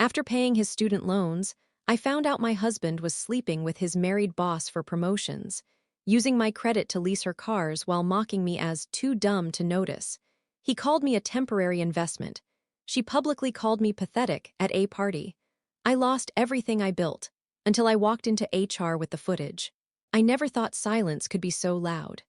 After paying his student loans, I found out my husband was sleeping with his married boss for promotions, using my credit to lease her cars while mocking me as too dumb to notice. He called me a temporary investment. She publicly called me pathetic at a party. I lost everything I built until I walked into HR with the footage. I never thought silence could be so loud.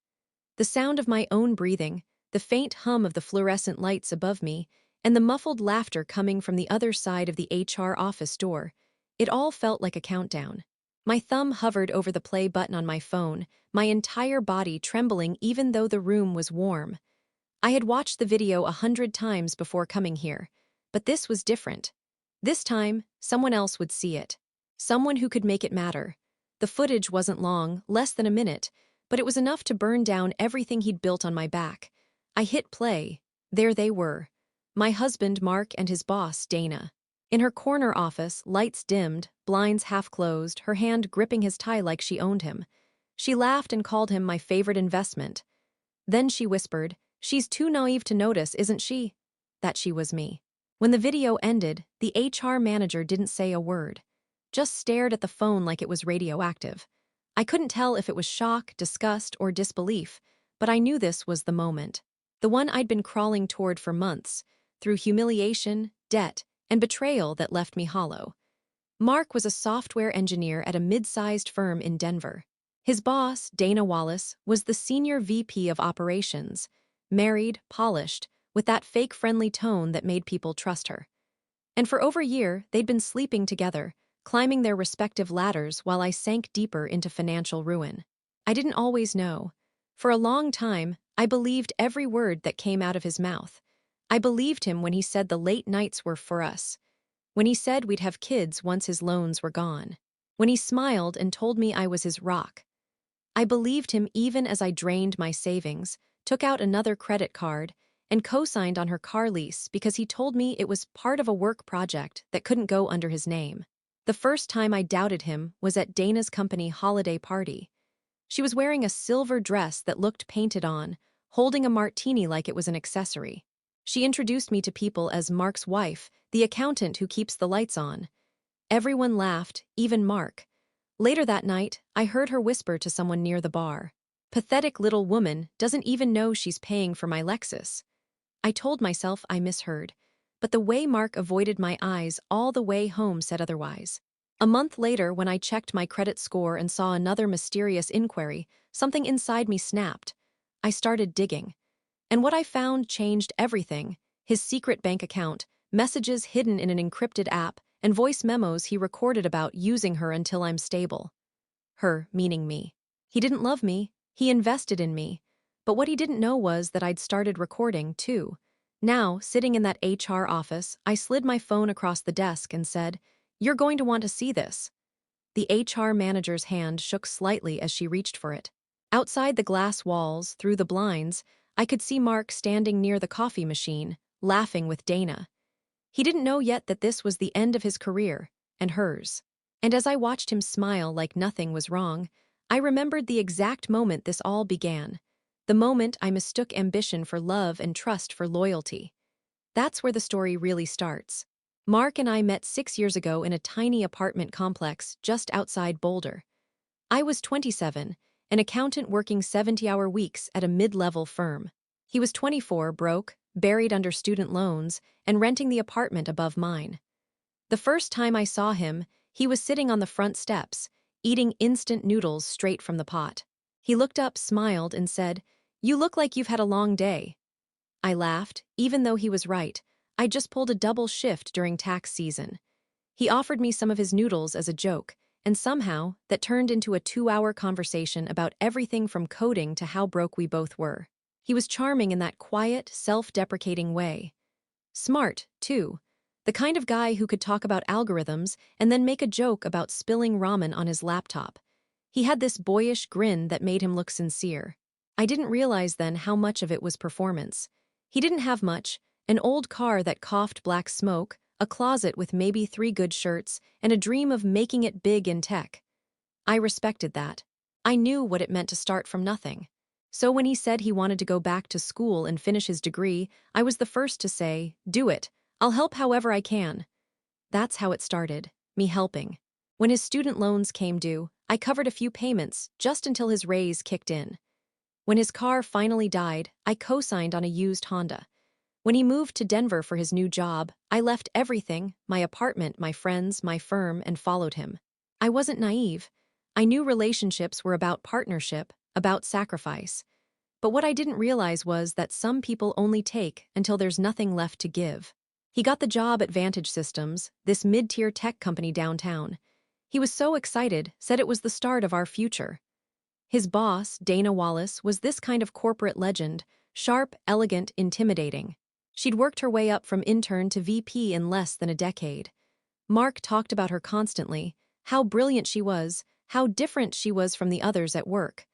The sound of my own breathing, the faint hum of the fluorescent lights above me, and the muffled laughter coming from the other side of the HR office door, it all felt like a countdown. My thumb hovered over the play button on my phone, my entire body trembling even though the room was warm. I had watched the video 100 times before coming here, but this was different. This time, someone else would see it. Someone who could make it matter. The footage wasn't long, less than a minute, but it was enough to burn down everything he'd built on my back. I hit play. There they were. My husband, Mark, and his boss, Dana. In her corner office, lights dimmed, blinds half closed, her hand gripping his tie like she owned him. She laughed and called him my favorite investment. Then she whispered, "She's too naive to notice, isn't she?" That she was me. When the video ended, the HR manager didn't say a word. Just stared at the phone like it was radioactive. I couldn't tell if it was shock, disgust, or disbelief, but I knew this was the moment. The one I'd been crawling toward for months, through humiliation, debt, and betrayal that left me hollow. Mark was a software engineer at a mid-sized firm in Denver. His boss, Dana Wallace, was the senior VP of operations, married, polished, with that fake friendly tone that made people trust her. And for over a year, they'd been sleeping together, climbing their respective ladders while I sank deeper into financial ruin. I didn't always know. For a long time, I believed every word that came out of his mouth. I believed him when he said the late nights were for us, when he said we'd have kids once his loans were gone, when he smiled and told me I was his rock. I believed him even as I drained my savings, took out another credit card, and co-signed on her car lease because he told me it was part of a work project that couldn't go under his name. The first time I doubted him was at Dana's company holiday party. She was wearing a silver dress that looked painted on, holding a martini like it was an accessory. She introduced me to people as Mark's wife, the accountant who keeps the lights on. Everyone laughed, even Mark. Later that night, I heard her whisper to someone near the bar, "Pathetic little woman doesn't even know she's paying for my Lexus." I told myself I misheard, but the way Mark avoided my eyes all the way home said otherwise. A month later, when I checked my credit score and saw another mysterious inquiry, something inside me snapped. I started digging. And what I found changed everything: his secret bank account, messages hidden in an encrypted app, and voice memos he recorded about using her until I'm stable. Her, meaning me. He didn't love me, he invested in me. But what he didn't know was that I'd started recording, too. Now, sitting in that HR office, I slid my phone across the desk and said, "You're going to want to see this." The HR manager's hand shook slightly as she reached for it. Outside the glass walls, through the blinds, I could see Mark standing near the coffee machine, laughing with Dana. He didn't know yet that this was the end of his career, and hers. And as I watched him smile like nothing was wrong, I remembered the exact moment this all began. The moment I mistook ambition for love and trust for loyalty. That's where the story really starts. Mark and I met 6 years ago in a tiny apartment complex just outside Boulder. I was 27, an accountant working 70-hour weeks at a mid-level firm. He was 24, broke, buried under student loans, and renting the apartment above mine. The first time I saw him, he was sitting on the front steps, eating instant noodles straight from the pot. He looked up, smiled, and said, "You look like you've had a long day." I laughed, even though he was right. I just pulled a double shift during tax season. He offered me some of his noodles as a joke, and somehow, that turned into a 2-hour conversation about everything from coding to how broke we both were. He was charming in that quiet, self-deprecating way. Smart, too. The kind of guy who could talk about algorithms and then make a joke about spilling ramen on his laptop. He had this boyish grin that made him look sincere. I didn't realize then how much of it was performance. He didn't have much: an old car that coughed black smoke, a closet with maybe 3 good shirts, and a dream of making it big in tech. I respected that. I knew what it meant to start from nothing. So when he said he wanted to go back to school and finish his degree, I was the first to say, "Do it. I'll help however I can." That's how it started, me helping. When his student loans came due, I covered a few payments just until his raise kicked in. When his car finally died, I co-signed on a used Honda. When he moved to Denver for his new job, I left everything, my apartment, my friends, my firm, and followed him. I wasn't naive. I knew relationships were about partnership, about sacrifice. But what I didn't realize was that some people only take until there's nothing left to give. He got the job at Vantage Systems, this mid-tier tech company downtown. He was so excited, said it was the start of our future. His boss, Dana Wallace, was this kind of corporate legend, sharp, elegant, intimidating. She'd worked her way up from intern to VP in less than a decade. Mark talked about her constantly, how brilliant she was, how different she was from the others at work.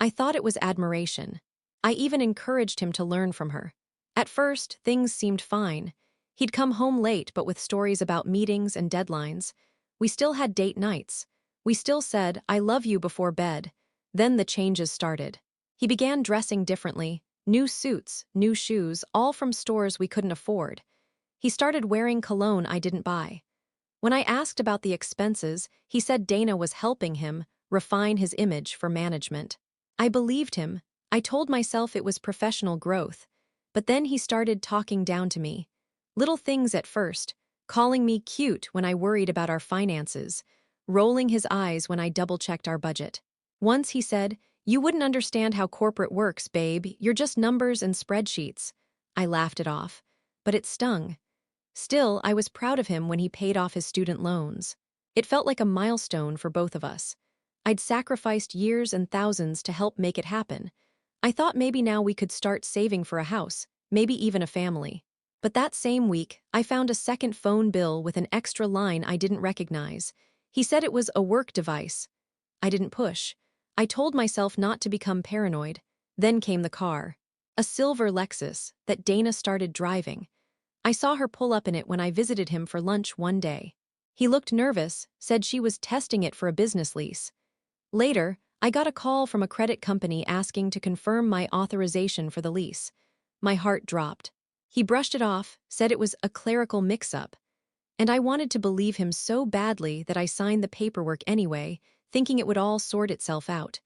I thought it was admiration. I even encouraged him to learn from her. At first, things seemed fine. He'd come home late but with stories about meetings and deadlines. We still had date nights. We still said, "I love you" before bed. Then the changes started. He began dressing differently, new suits, new shoes, all from stores we couldn't afford. He started wearing cologne I didn't buy. When I asked about the expenses, he said Dana was helping him refine his image for management. I believed him. I told myself it was professional growth. But then he started talking down to me. Little things at first, calling me cute when I worried about our finances, rolling his eyes when I double-checked our budget. Once he said, "You wouldn't understand how corporate works, babe. You're just numbers and spreadsheets." I laughed it off, but it stung. Still, I was proud of him when he paid off his student loans. It felt like a milestone for both of us. I'd sacrificed years and thousands to help make it happen. I thought maybe now we could start saving for a house, maybe even a family. But that same week, I found a second phone bill with an extra line I didn't recognize. He said it was a work device. I didn't push. I told myself not to become paranoid. Then came the car. A silver Lexus that Dana started driving. I saw her pull up in it when I visited him for lunch one day. He looked nervous, said she was testing it for a business lease. Later, I got a call from a credit company asking to confirm my authorization for the lease. My heart dropped. He brushed it off, said it was a clerical mix-up. And I wanted to believe him so badly that I signed the paperwork anyway, thinking it would all sort itself out.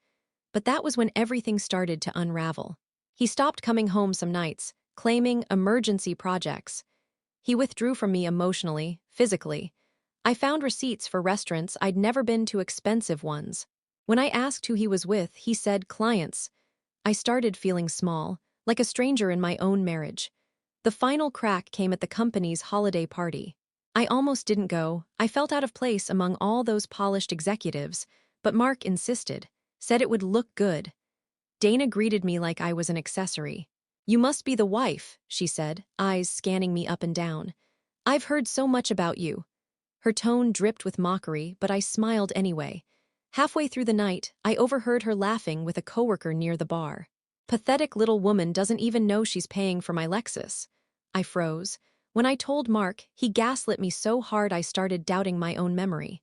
But that was when everything started to unravel. He stopped coming home some nights, claiming emergency projects. He withdrew from me emotionally, physically. I found receipts for restaurants I'd never been to, expensive ones. When I asked who he was with, he said clients. I started feeling small, like a stranger in my own marriage. The final crack came at the company's holiday party. I almost didn't go. I felt out of place among all those polished executives, but Mark insisted, said it would look good. Dana greeted me like I was an accessory. "You must be the wife," she said, eyes scanning me up and down. "I've heard so much about you." Her tone dripped with mockery, but I smiled anyway. Halfway through the night, I overheard her laughing with a coworker near the bar. Pathetic little woman doesn't even know she's paying for my Lexus. I froze. When I told Mark, he gaslit me so hard I started doubting my own memory.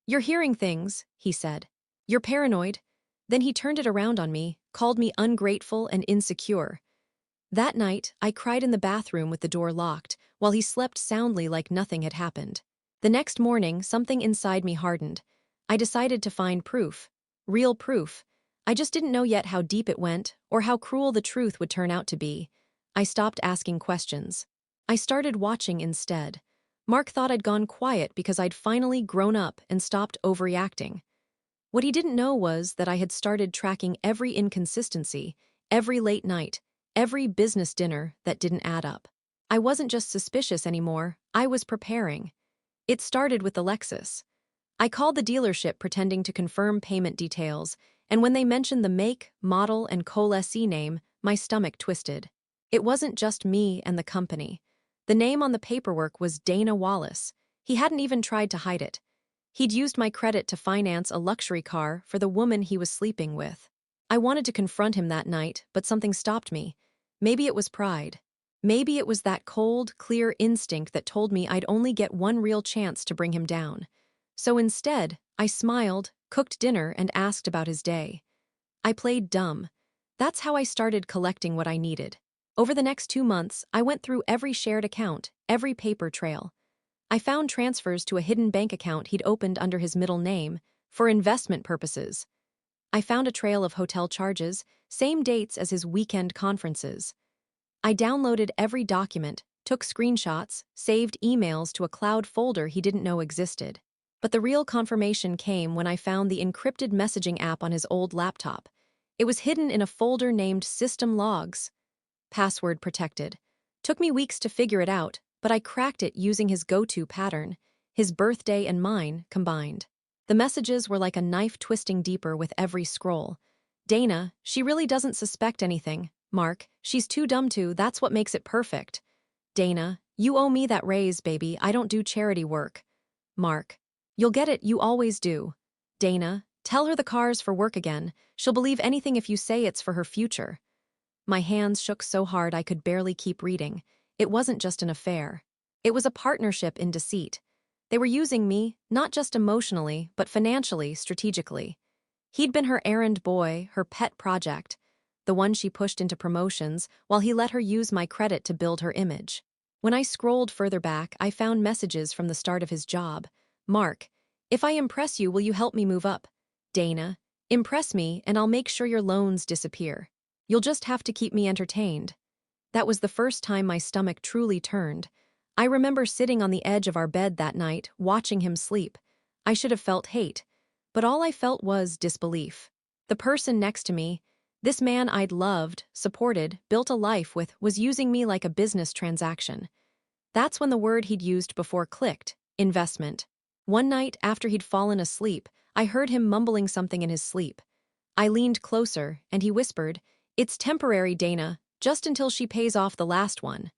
"You're hearing things," he said. "You're paranoid." Then he turned it around on me, called me ungrateful and insecure. That night, I cried in the bathroom with the door locked, while he slept soundly like nothing had happened. The next morning, something inside me hardened. I decided to find proof. Real proof. I just didn't know yet how deep it went, or how cruel the truth would turn out to be. I stopped asking questions. I started watching instead. Mark thought I'd gone quiet because I'd finally grown up and stopped overreacting. What he didn't know was that I had started tracking every inconsistency, every late night, every business dinner that didn't add up. I wasn't just suspicious anymore, I was preparing. It started with the Lexus. I called the dealership pretending to confirm payment details, and when they mentioned the make, model, and co-lessee name, my stomach twisted. It wasn't just me and the company. The name on the paperwork was Dana Wallace. He hadn't even tried to hide it. He'd used my credit to finance a luxury car for the woman he was sleeping with. I wanted to confront him that night, but something stopped me. Maybe it was pride. Maybe it was that cold, clear instinct that told me I'd only get one real chance to bring him down. So instead, I smiled, cooked dinner, and asked about his day. I played dumb. That's how I started collecting what I needed. Over the next 2 months, I went through every shared account, every paper trail. I found transfers to a hidden bank account he'd opened under his middle name, for investment purposes. I found a trail of hotel charges, same dates as his weekend conferences. I downloaded every document, took screenshots, saved emails to a cloud folder he didn't know existed. But the real confirmation came when I found the encrypted messaging app on his old laptop. It was hidden in a folder named System Logs. Password protected. Took me weeks to figure it out, but I cracked it using his go-to pattern, his birthday and mine combined. The messages were like a knife twisting deeper with every scroll. Dana, she really doesn't suspect anything. Mark, she's too dumb to, that's what makes it perfect. Dana, you owe me that raise, baby, I don't do charity work. Mark, you'll get it, you always do. Dana, tell her the car's for work again. She'll believe anything if you say it's for her future. My hands shook so hard I could barely keep reading. It wasn't just an affair. It was a partnership in deceit. They were using me, not just emotionally, but financially, strategically. He'd been her errand boy, her pet project, the one she pushed into promotions, while he let her use my credit to build her image. When I scrolled further back, I found messages from the start of his job. Mark, if I impress you, will you help me move up? Dana, impress me and I'll make sure your loans disappear. You'll just have to keep me entertained. That was the first time my stomach truly turned. I remember sitting on the edge of our bed that night, watching him sleep. I should have felt hate, but all I felt was disbelief. The person next to me, this man I'd loved, supported, built a life with, was using me like a business transaction. That's when the word he'd used before clicked: investment. One night, after he'd fallen asleep, I heard him mumbling something in his sleep. I leaned closer, and he whispered, "It's temporary, Dana, just until she pays off the last one."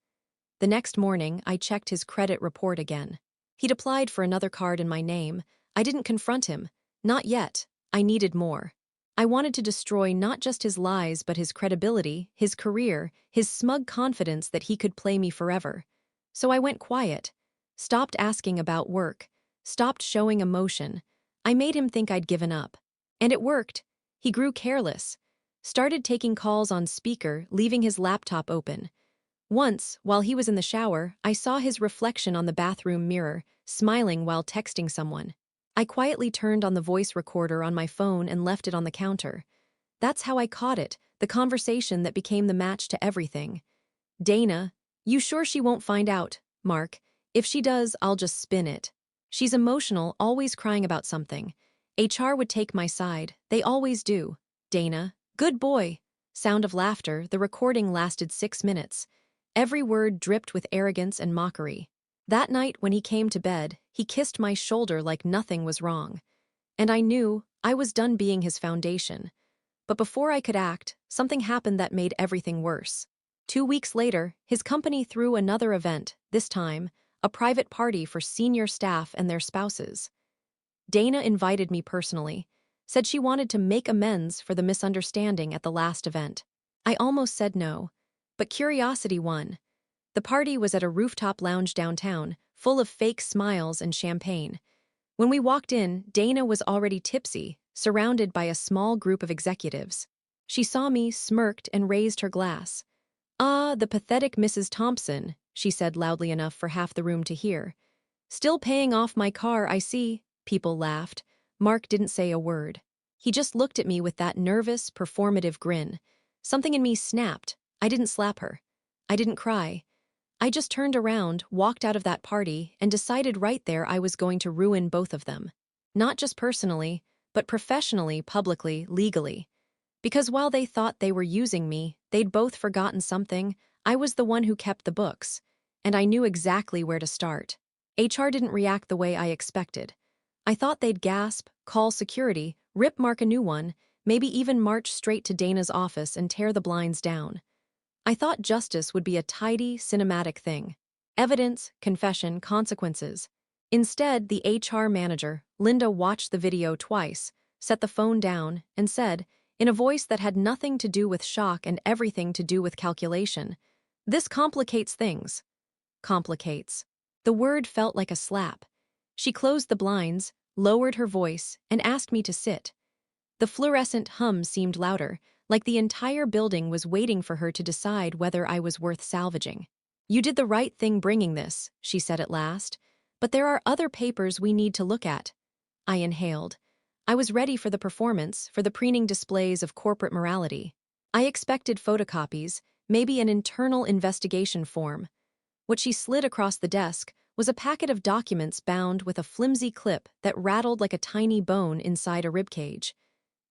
The next morning, I checked his credit report again. He'd applied for another card in my name. I didn't confront him. Not yet. I needed more. I wanted to destroy not just his lies but his credibility, his career, his smug confidence that he could play me forever. So I went quiet. Stopped asking about work. Stopped showing emotion. I made him think I'd given up. And it worked. He grew careless. Started taking calls on speaker, leaving his laptop open. Once, while he was in the shower, I saw his reflection on the bathroom mirror, smiling while texting someone. I quietly turned on the voice recorder on my phone and left it on the counter. That's how I caught it, the conversation that became the match to everything. Dana, you sure she won't find out? Mark, if she does, I'll just spin it. She's emotional, always crying about something. HR would take my side, they always do. Dana, good boy. Sound of laughter, the recording lasted 6 minutes. Every word dripped with arrogance and mockery. That night, when he came to bed, he kissed my shoulder like nothing was wrong. And I knew I was done being his foundation. But before I could act, something happened that made everything worse. 2 weeks later, his company threw another event, this time, a private party for senior staff and their spouses. Dana invited me personally, said she wanted to make amends for the misunderstanding at the last event. I almost said no, but curiosity won. The party was at a rooftop lounge downtown, full of fake smiles and champagne. When we walked in, Dana was already tipsy, surrounded by a small group of executives. She saw me, smirked, and raised her glass. "Ah, the pathetic Mrs. Thompson," she said loudly enough for half the room to hear. "Still paying off my car, I see." People laughed. Mark didn't say a word. He just looked at me with that nervous, performative grin. Something in me snapped. I didn't slap her. I didn't cry. I just turned around, walked out of that party, and decided right there I was going to ruin both of them. Not just personally, but professionally, publicly, legally. Because while they thought they were using me, they'd both forgotten something. I was the one who kept the books, and I knew exactly where to start. HR didn't react the way I expected. I thought they'd gasp, call security, rip Mark a new one, maybe even march straight to Dana's office and tear the blinds down. I thought justice would be a tidy, cinematic thing. Evidence, confession, consequences. Instead, the HR manager, Linda, watched the video twice, set the phone down, and said, in a voice that had nothing to do with shock and everything to do with calculation, "This complicates things." Complicates. The word felt like a slap. She closed the blinds, lowered her voice, and asked me to sit. The fluorescent hum seemed louder, like the entire building was waiting for her to decide whether I was worth salvaging. "You did the right thing bringing this," she said at last. But there are other papers we need to look at. I inhaled. I was ready for the performance, for the preening displays of corporate morality. I expected photocopies, maybe an internal investigation form. What she slid across the desk was a packet of documents bound with a flimsy clip that rattled like a tiny bone inside a ribcage.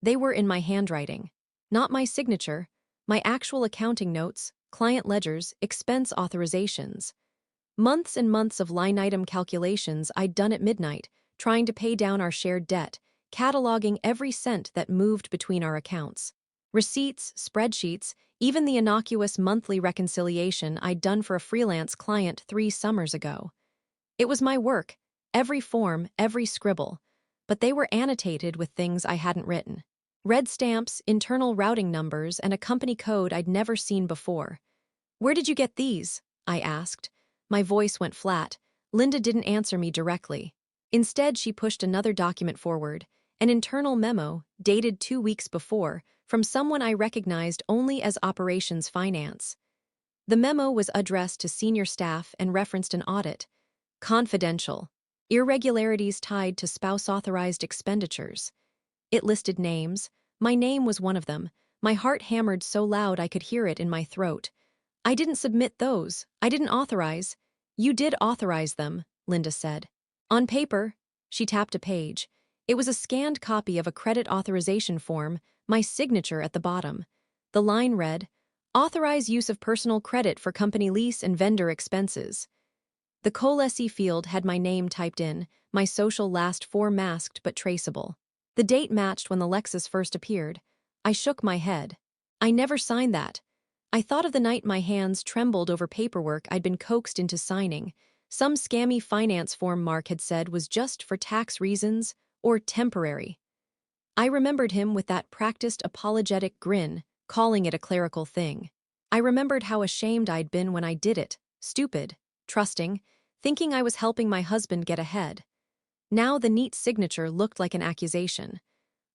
They were in my handwriting. Not my signature, my actual accounting notes, client ledgers, expense authorizations. Months and months of line-item calculations I'd done at midnight, trying to pay down our shared debt, cataloging every cent that moved between our accounts. Receipts, spreadsheets, even the innocuous monthly reconciliation I'd done for a freelance client 3 summers ago. It was my work, every form, every scribble, but they were annotated with things I hadn't written. Red stamps, internal routing numbers, and a company code I'd never seen before. "Where did you get these?" I asked. My voice went flat. Linda didn't answer me directly. Instead, she pushed another document forward, an internal memo, dated 2 weeks before, from someone I recognized only as operations finance. The memo was addressed to senior staff and referenced an audit. Confidential. Irregularities tied to spouse-authorized expenditures. It listed names. My name was one of them. My heart hammered so loud I could hear it in my throat. "I didn't submit those. I didn't authorize." "You did authorize them," Linda said. "On paper." She tapped a page. It was a scanned copy of a credit authorization form, my signature at the bottom. The line read, "Authorize use of personal credit for company lease and vendor expenses." The coalesce field had my name typed in, my social last 4 masked but traceable. The date matched when the Lexus first appeared. I shook my head. I never signed that. I thought of the night my hands trembled over paperwork I'd been coaxed into signing. Some scammy finance form Mark had said was just for tax reasons or temporary. I remembered him with that practiced apologetic grin, calling it a clerical thing. I remembered how ashamed I'd been when I did it, stupid, trusting, thinking I was helping my husband get ahead. Now the neat signature looked like an accusation.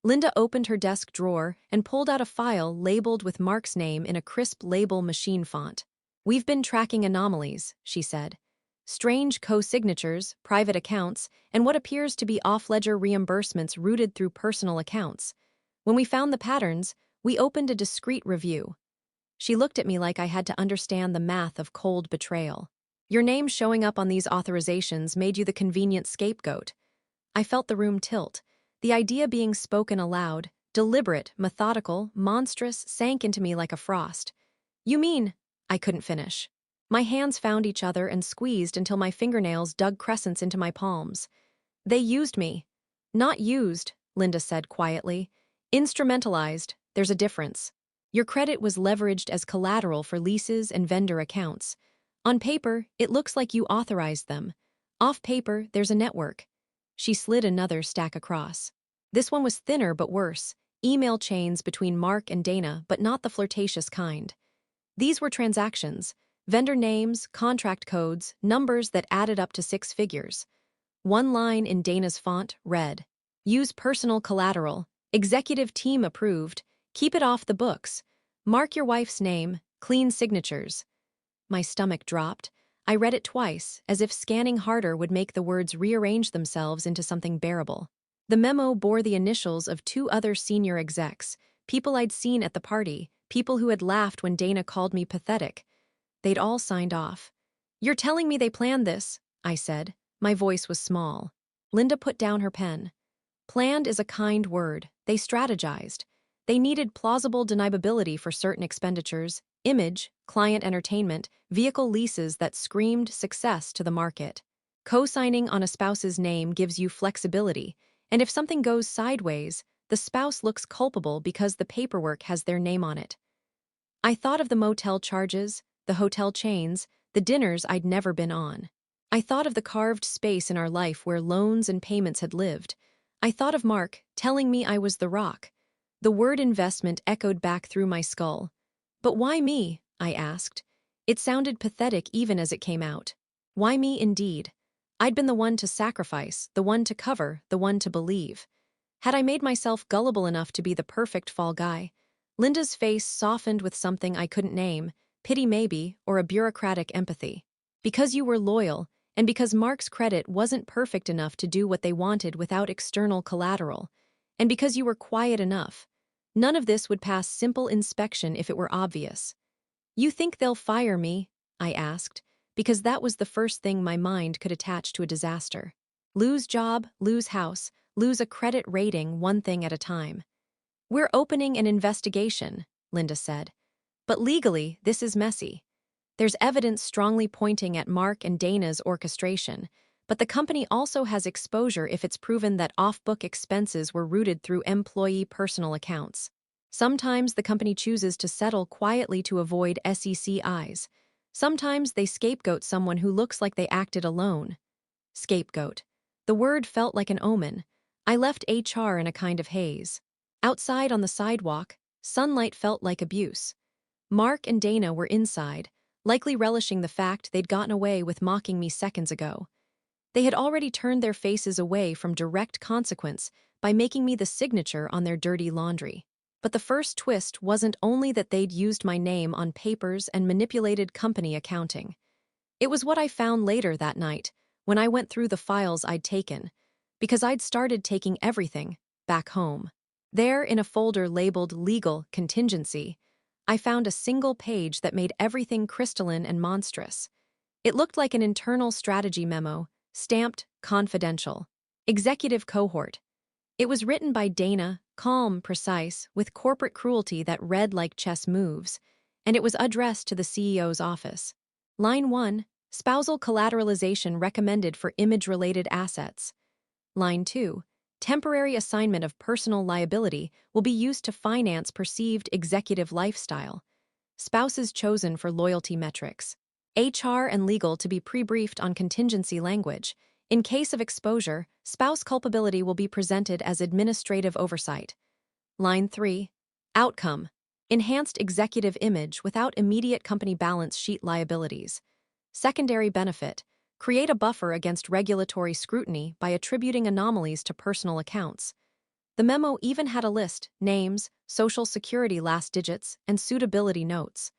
Linda opened her desk drawer and pulled out a file labeled with Mark's name in a crisp label machine font. "We've been tracking anomalies," she said. "Strange co-signatures, private accounts, and what appears to be off-ledger reimbursements routed through personal accounts. When we found the patterns, we opened a discreet review." She looked at me like I had to understand the math of cold betrayal. "Your name showing up on these authorizations made you the convenient scapegoat." I felt the room tilt. The idea being spoken aloud, deliberate, methodical, monstrous, sank into me like a frost. "You mean—" I couldn't finish. My hands found each other and squeezed until my fingernails dug crescents into my palms. "They used me." "Not used," Linda said quietly. "Instrumentalized. There's a difference. Your credit was leveraged as collateral for leases and vendor accounts. On paper, it looks like you authorized them. Off paper, there's a network." She slid another stack across. This one was thinner but worse, email chains between Mark and Dana, but not the flirtatious kind. These were transactions, vendor names, contract codes, numbers that added up to 6 figures. One line in Dana's font read, "Use personal collateral, executive team approved, keep it off the books, mark your wife's name, clean signatures." My stomach dropped. I read it twice, as if scanning harder would make the words rearrange themselves into something bearable. The memo bore the initials of 2 other senior execs, people I'd seen at the party, people who had laughed when Dana called me pathetic. They'd all signed off. "You're telling me they planned this?" I said. My voice was small. Linda put down her pen. "Planned is a kind word. They strategized. They needed plausible deniability for certain expenditures, image, client entertainment, vehicle leases that screamed success to the market. Co-signing on a spouse's name gives you flexibility, and if something goes sideways, the spouse looks culpable because the paperwork has their name on it." I thought of the motel charges, the hotel chains, the dinners I'd never been on. I thought of the carved space in our life where loans and payments had lived. I thought of Mark telling me I was the rock. The word investment echoed back through my skull. "But why me?" I asked. It sounded pathetic even as it came out. Why me indeed? I'd been the one to sacrifice, the one to cover, the one to believe. Had I made myself gullible enough to be the perfect fall guy? Linda's face softened with something I couldn't name, pity maybe, or a bureaucratic empathy. "Because you were loyal, and because Mark's credit wasn't perfect enough to do what they wanted without external collateral, and because you were quiet enough. None of this would pass simple inspection if it were obvious. "You think they'll fire me?" I asked, because that was the first thing my mind could attach to a disaster. Lose job, lose house, lose a credit rating, one thing at a time. "We're opening an investigation," Linda said. "But legally, this is messy. There's evidence strongly pointing at Mark and Dana's orchestration, but the company also has exposure if it's proven that off-book expenses were routed through employee personal accounts. Sometimes the company chooses to settle quietly to avoid SEC eyes. Sometimes they scapegoat someone who looks like they acted alone." Scapegoat. The word felt like an omen. I left HR in a kind of haze. Outside on the sidewalk, sunlight felt like abuse. Mark and Dana were inside, likely relishing the fact they'd gotten away with mocking me seconds ago. They had already turned their faces away from direct consequence by making me the signature on their dirty laundry. But the first twist wasn't only that they'd used my name on papers and manipulated company accounting. It was what I found later that night, when I went through the files I'd taken, because I'd started taking everything back home. There, in a folder labeled Legal Contingency, I found a single page that made everything crystalline and monstrous. It looked like an internal strategy memo, stamped Confidential. Executive Cohort. It was written by Dana, calm, precise, with corporate cruelty that read like chess moves, and it was addressed to the CEO's office. Line 1, spousal collateralization recommended for image-related assets. Line 2, temporary assignment of personal liability will be used to finance perceived executive lifestyle. Spouses chosen for loyalty metrics. HR and legal to be pre-briefed on contingency language. In case of exposure, spouse culpability will be presented as administrative oversight. Line 3, outcome. Enhanced executive image without immediate company balance sheet liabilities. Secondary benefit. Create a buffer against regulatory scrutiny by attributing anomalies to personal accounts. The memo even had a list, names, social security last digits, and suitability notes.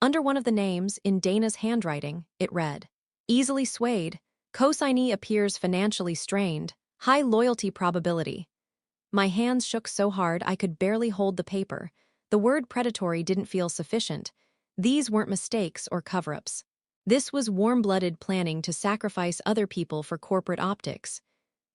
Under one of the names, in Dana's handwriting, it read, "Easily swayed. Consignee appears financially strained. High loyalty probability." My hands shook so hard I could barely hold the paper. The word predatory didn't feel sufficient. These weren't mistakes or cover-ups. This was warm-blooded planning to sacrifice other people for corporate optics.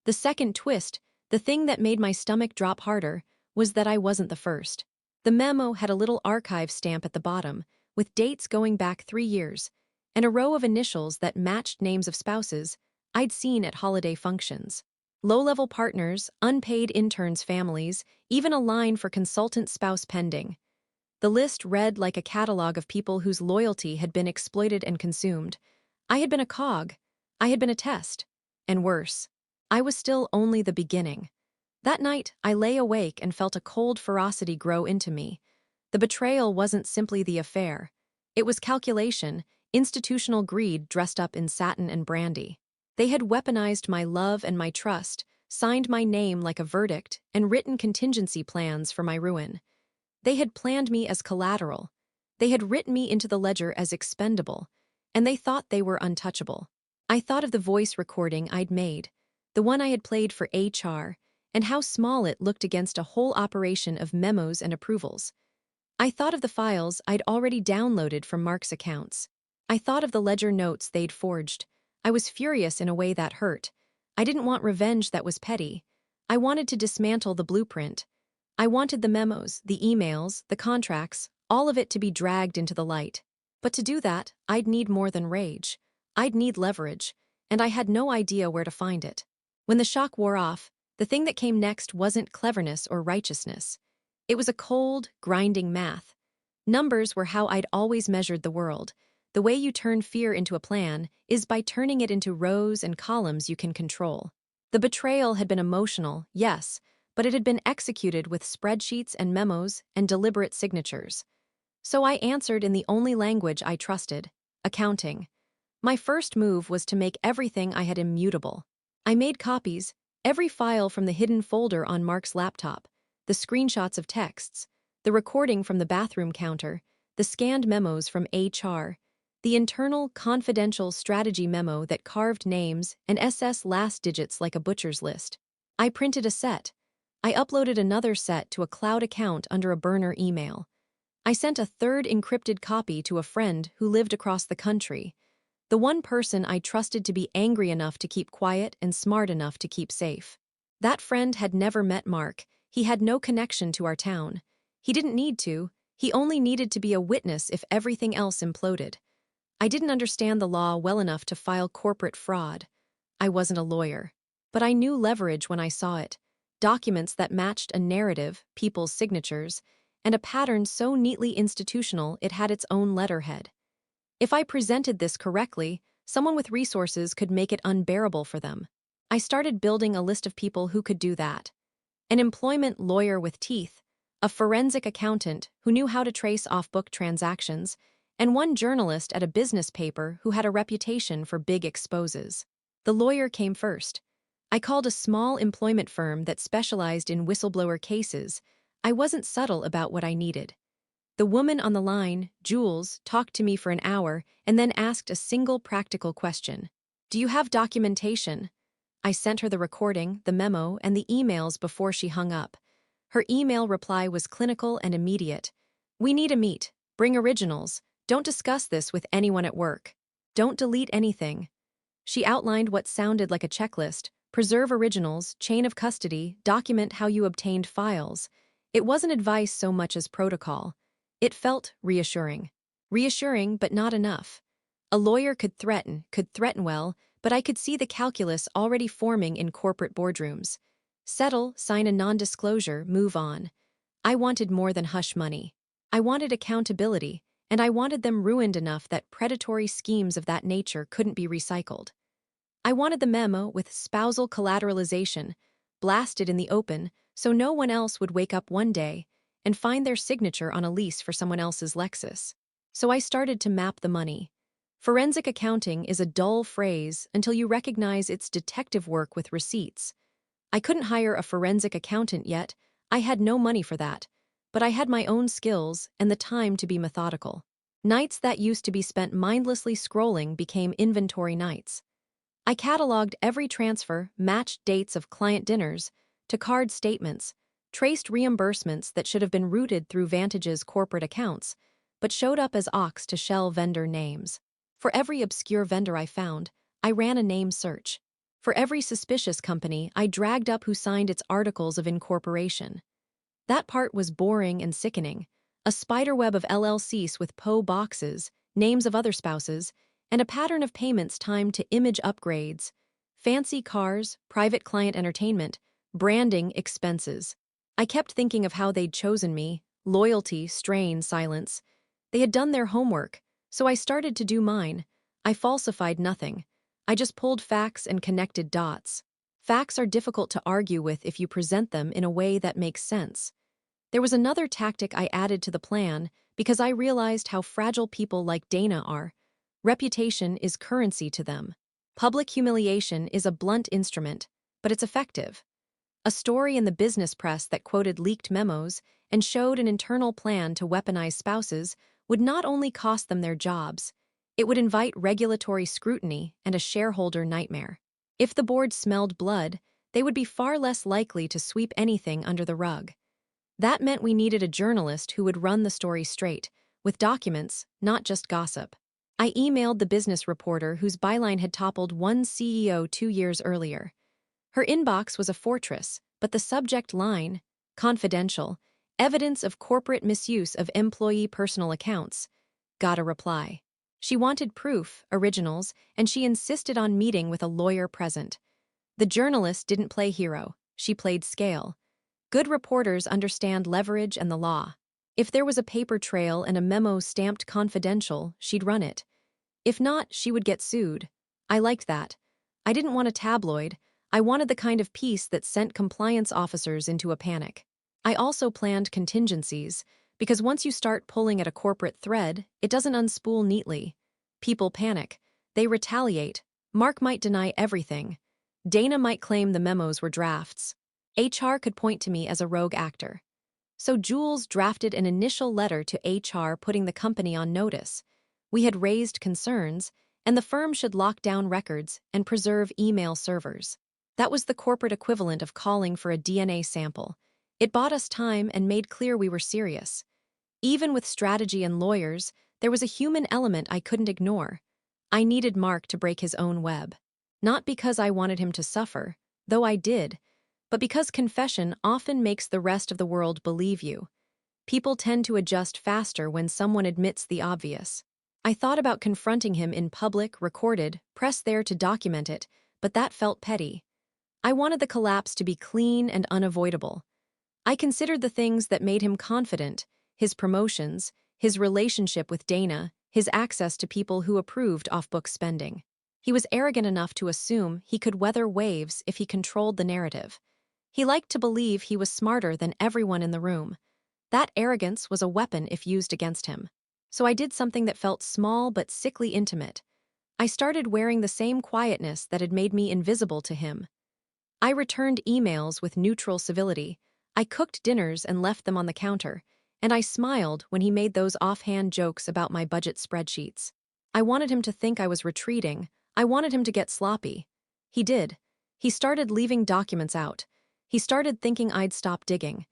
The second twist, the thing that made my stomach drop harder, was that I wasn't the first. The memo had a little archive stamp at the bottom, with dates going back 3 years, and a row of initials that matched names of spouses I'd seen at holiday functions. Low-level partners, unpaid interns' families, even a line for consultant spouse pending. The list read like a catalog of people whose loyalty had been exploited and consumed. I had been a cog. I had been a test. And worse, I was still only the beginning. That night, I lay awake and felt a cold ferocity grow into me. The betrayal wasn't simply the affair. It was calculation, institutional greed dressed up in satin and brandy. They had weaponized my love and my trust, signed my name like a verdict, and written contingency plans for my ruin. They had planned me as collateral. They had written me into the ledger as expendable, and they thought they were untouchable. I thought of the voice recording I'd made, the one I had played for HR, and how small it looked against a whole operation of memos and approvals. I thought of the files I'd already downloaded from Mark's accounts. I thought of the ledger notes they'd forged. I was furious in a way that hurt. I didn't want revenge that was petty. I wanted to dismantle the blueprint. I wanted the memos, the emails, the contracts, all of it to be dragged into the light. But to do that, I'd need more than rage. I'd need leverage, and I had no idea where to find it. When the shock wore off, the thing that came next wasn't cleverness or righteousness. It was a cold, grinding math. Numbers were how I'd always measured the world. The way you turn fear into a plan is by turning it into rows and columns you can control. The betrayal had been emotional, yes, but it had been executed with spreadsheets and memos and deliberate signatures. So I answered in the only language I trusted, accounting. My first move was to make everything I had immutable. I made copies, every file from the hidden folder on Mark's laptop, the screenshots of texts, the recording from the bathroom counter, the scanned memos from HR. The internal, confidential strategy memo that carved names and SS last digits like a butcher's list. I printed a set. I uploaded another set to a cloud account under a burner email. I sent a third encrypted copy to a friend who lived across the country, the one person I trusted to be angry enough to keep quiet and smart enough to keep safe. That friend had never met Mark. He had no connection to our town. He didn't need to. He only needed to be a witness if everything else imploded. I didn't understand the law well enough to file corporate fraud. I wasn't a lawyer. But I knew leverage when I saw it. Documents that matched a narrative, people's signatures, and a pattern so neatly institutional it had its own letterhead. If I presented this correctly, someone with resources could make it unbearable for them. I started building a list of people who could do that. An employment lawyer with teeth, a forensic accountant who knew how to trace off-book transactions, and one journalist at a business paper who had a reputation for big exposes. The lawyer came first. I called a small employment firm that specialized in whistleblower cases. I wasn't subtle about what I needed. The woman on the line, Jules, talked to me for an hour and then asked a single practical question. "Do you have documentation?" I sent her the recording, the memo, and the emails before she hung up. Her email reply was clinical and immediate. "We need a meet. Bring originals. Don't discuss this with anyone at work. Don't delete anything." She outlined what sounded like a checklist: preserve originals, chain of custody, document how you obtained files. It wasn't advice so much as protocol. It felt reassuring. Reassuring, but not enough. A lawyer could threaten well, but I could see the calculus already forming in corporate boardrooms. Settle, sign a non-disclosure, move on. I wanted more than hush money. I wanted accountability, and I wanted them ruined enough that predatory schemes of that nature couldn't be recycled. I wanted the memo with spousal collateralization, blasted in the open so no one else would wake up one day and find their signature on a lease for someone else's Lexus. So I started to map the money. Forensic accounting is a dull phrase until you recognize its detective work with receipts. I couldn't hire a forensic accountant yet. I had no money for that. But I had my own skills and the time to be methodical. Nights that used to be spent mindlessly scrolling became inventory nights. I cataloged every transfer, matched dates of client dinners to card statements, traced reimbursements that should have been routed through Vantage's corporate accounts, but showed up as aux to shell vendor names. For every obscure vendor I found, I ran a name search. For every suspicious company, I dragged up who signed its articles of incorporation. That part was boring and sickening. A spiderweb of LLCs with PO boxes, names of other spouses, and a pattern of payments timed to image upgrades, fancy cars, private client entertainment, branding, expenses. I kept thinking of how they'd chosen me: loyalty, strain, silence. They had done their homework, so I started to do mine. I falsified nothing. I just pulled facts and connected dots. Facts are difficult to argue with if you present them in a way that makes sense. There was another tactic I added to the plan because I realized how fragile people like Dana are. Reputation is currency to them. Public humiliation is a blunt instrument, but it's effective. A story in the business press that quoted leaked memos and showed an internal plan to weaponize spouses would not only cost them their jobs, it would invite regulatory scrutiny and a shareholder nightmare. If the board smelled blood, they would be far less likely to sweep anything under the rug. That meant we needed a journalist who would run the story straight, with documents, not just gossip. I emailed the business reporter whose byline had toppled one CEO 2 years earlier. Her inbox was a fortress, but the subject line, confidential, evidence of corporate misuse of employee personal accounts, got a reply. She wanted proof, originals, and she insisted on meeting with a lawyer present. The journalist didn't play hero, she played scale. Good reporters understand leverage and the law. If there was a paper trail and a memo stamped confidential, she'd run it. If not, she would get sued. I liked that. I didn't want a tabloid. I wanted the kind of piece that sent compliance officers into a panic. I also planned contingencies, because once you start pulling at a corporate thread, it doesn't unspool neatly. People panic. They retaliate. Mark might deny everything. Dana might claim the memos were drafts. HR could point to me as a rogue actor. So Jules drafted an initial letter to HR putting the company on notice. We had raised concerns, and the firm should lock down records and preserve email servers. That was the corporate equivalent of calling for a DNA sample. It bought us time and made clear we were serious. Even with strategy and lawyers, there was a human element I couldn't ignore. I needed Mark to break his own web. Not because I wanted him to suffer, though I did, but because confession often makes the rest of the world believe you. People tend to adjust faster when someone admits the obvious. I thought about confronting him in public, recorded, pressed there to document it, but that felt petty. I wanted the collapse to be clean and unavoidable. I considered the things that made him confident: his promotions, his relationship with Dana, his access to people who approved off-book spending. He was arrogant enough to assume he could weather waves if he controlled the narrative. He liked to believe he was smarter than everyone in the room. That arrogance was a weapon if used against him. So I did something that felt small but sickly intimate. I started wearing the same quietness that had made me invisible to him. I returned emails with neutral civility. I cooked dinners and left them on the counter, and I smiled when he made those offhand jokes about my budget spreadsheets. I wanted him to think I was retreating. I wanted him to get sloppy. He did. He started leaving documents out. He started thinking I'd stop digging.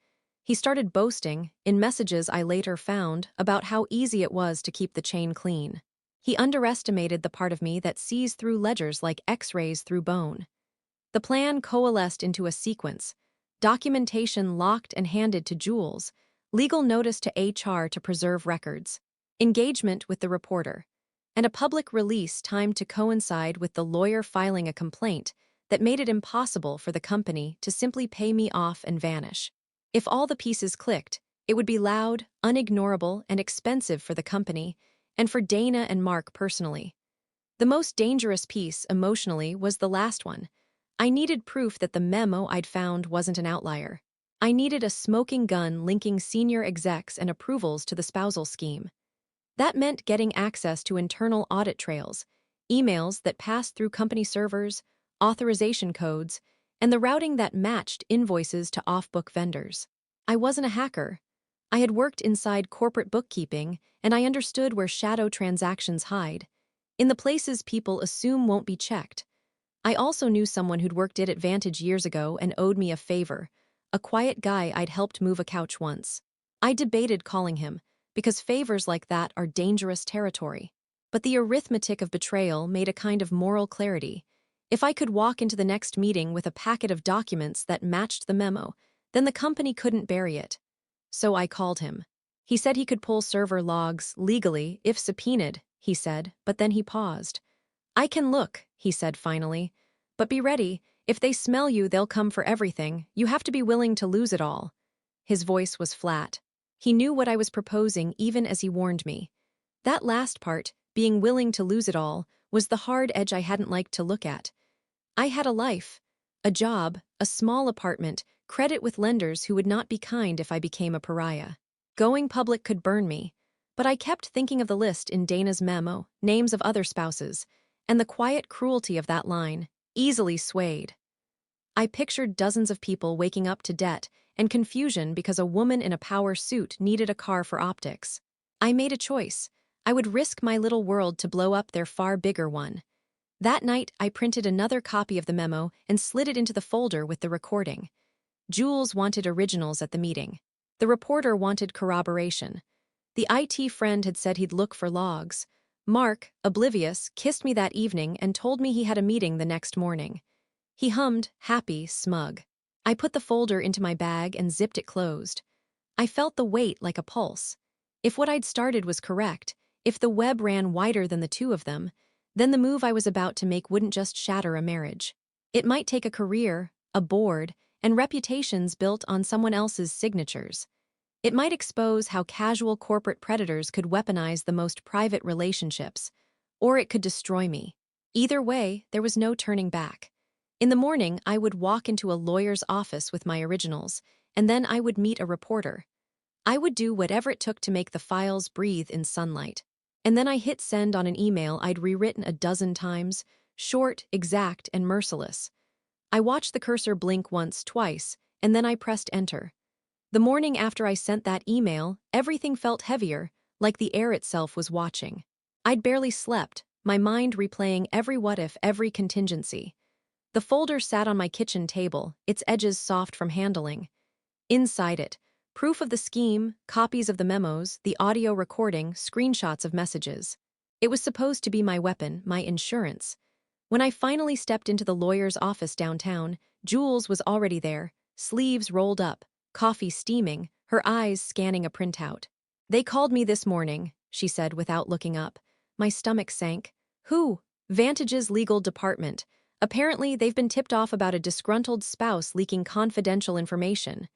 He started boasting, in messages I later found, about how easy it was to keep the chain clean. He underestimated the part of me that sees through ledgers like X-rays through bone. The plan coalesced into a sequence: documentation locked and handed to Jules, legal notice to HR to preserve records, engagement with the reporter, and a public release timed to coincide with the lawyer filing a complaint that made it impossible for the company to simply pay me off and vanish. If all the pieces clicked, it would be loud, unignorable, and expensive for the company, and for Dana and Mark personally. The most dangerous piece, emotionally, was the last one. I needed proof that the memo I'd found wasn't an outlier. I needed a smoking gun linking senior execs and approvals to the spousal scheme. That meant getting access to internal audit trails, emails that passed through company servers, authorization codes, and the routing that matched invoices to off-book vendors. I wasn't a hacker. I had worked inside corporate bookkeeping, and I understood where shadow transactions hide, in the places people assume won't be checked. I also knew someone who'd worked at Advantage years ago and owed me a favor, a quiet guy I'd helped move a couch once. I debated calling him, because favors like that are dangerous territory. But the arithmetic of betrayal made a kind of moral clarity. If I could walk into the next meeting with a packet of documents that matched the memo, then the company couldn't bury it. So I called him. He said he could pull server logs, legally, if subpoenaed, he said, but then he paused. "I can look," he said finally. "But be ready. If they smell you, they'll come for everything. You have to be willing to lose it all." His voice was flat. He knew what I was proposing even as he warned me. That last part, being willing to lose it all, was the hard edge I hadn't liked to look at. I had a life, a job, a small apartment, credit with lenders who would not be kind if I became a pariah. Going public could burn me. But I kept thinking of the list in Dana's memo, names of other spouses, and the quiet cruelty of that line, easily swayed. I pictured dozens of people waking up to debt and confusion because a woman in a power suit needed a car for optics. I made a choice. I would risk my little world to blow up their far bigger one. That night, I printed another copy of the memo and slid it into the folder with the recording. Jules wanted originals at the meeting. The reporter wanted corroboration. The IT friend had said he'd look for logs. Mark, oblivious, kissed me that evening and told me he had a meeting the next morning. He hummed, happy, smug. I put the folder into my bag and zipped it closed. I felt the weight like a pulse. If what I'd started was correct, if the web ran wider than the two of them, then the move I was about to make wouldn't just shatter a marriage. It might take a career, a board, and reputations built on someone else's signatures. It might expose how casual corporate predators could weaponize the most private relationships, or it could destroy me. Either way, there was no turning back. In the morning, I would walk into a lawyer's office with my originals, and then I would meet a reporter. I would do whatever it took to make the files breathe in sunlight. And then I hit send on an email I'd rewritten a dozen times, short, exact, and merciless. I watched the cursor blink once, twice, and then I pressed enter. The morning after I sent that email, everything felt heavier, like the air itself was watching. I'd barely slept, my mind replaying every what if, every contingency. The folder sat on my kitchen table, its edges soft from handling. Inside it, proof of the scheme, copies of the memos, the audio recording, screenshots of messages. It was supposed to be my weapon, my insurance. When I finally stepped into the lawyer's office downtown, Jules was already there, sleeves rolled up, coffee steaming, her eyes scanning a printout. "They called me this morning," she said without looking up. My stomach sank. "Who?" "Vantage's legal department. Apparently, they've been tipped off about a disgruntled spouse leaking confidential information."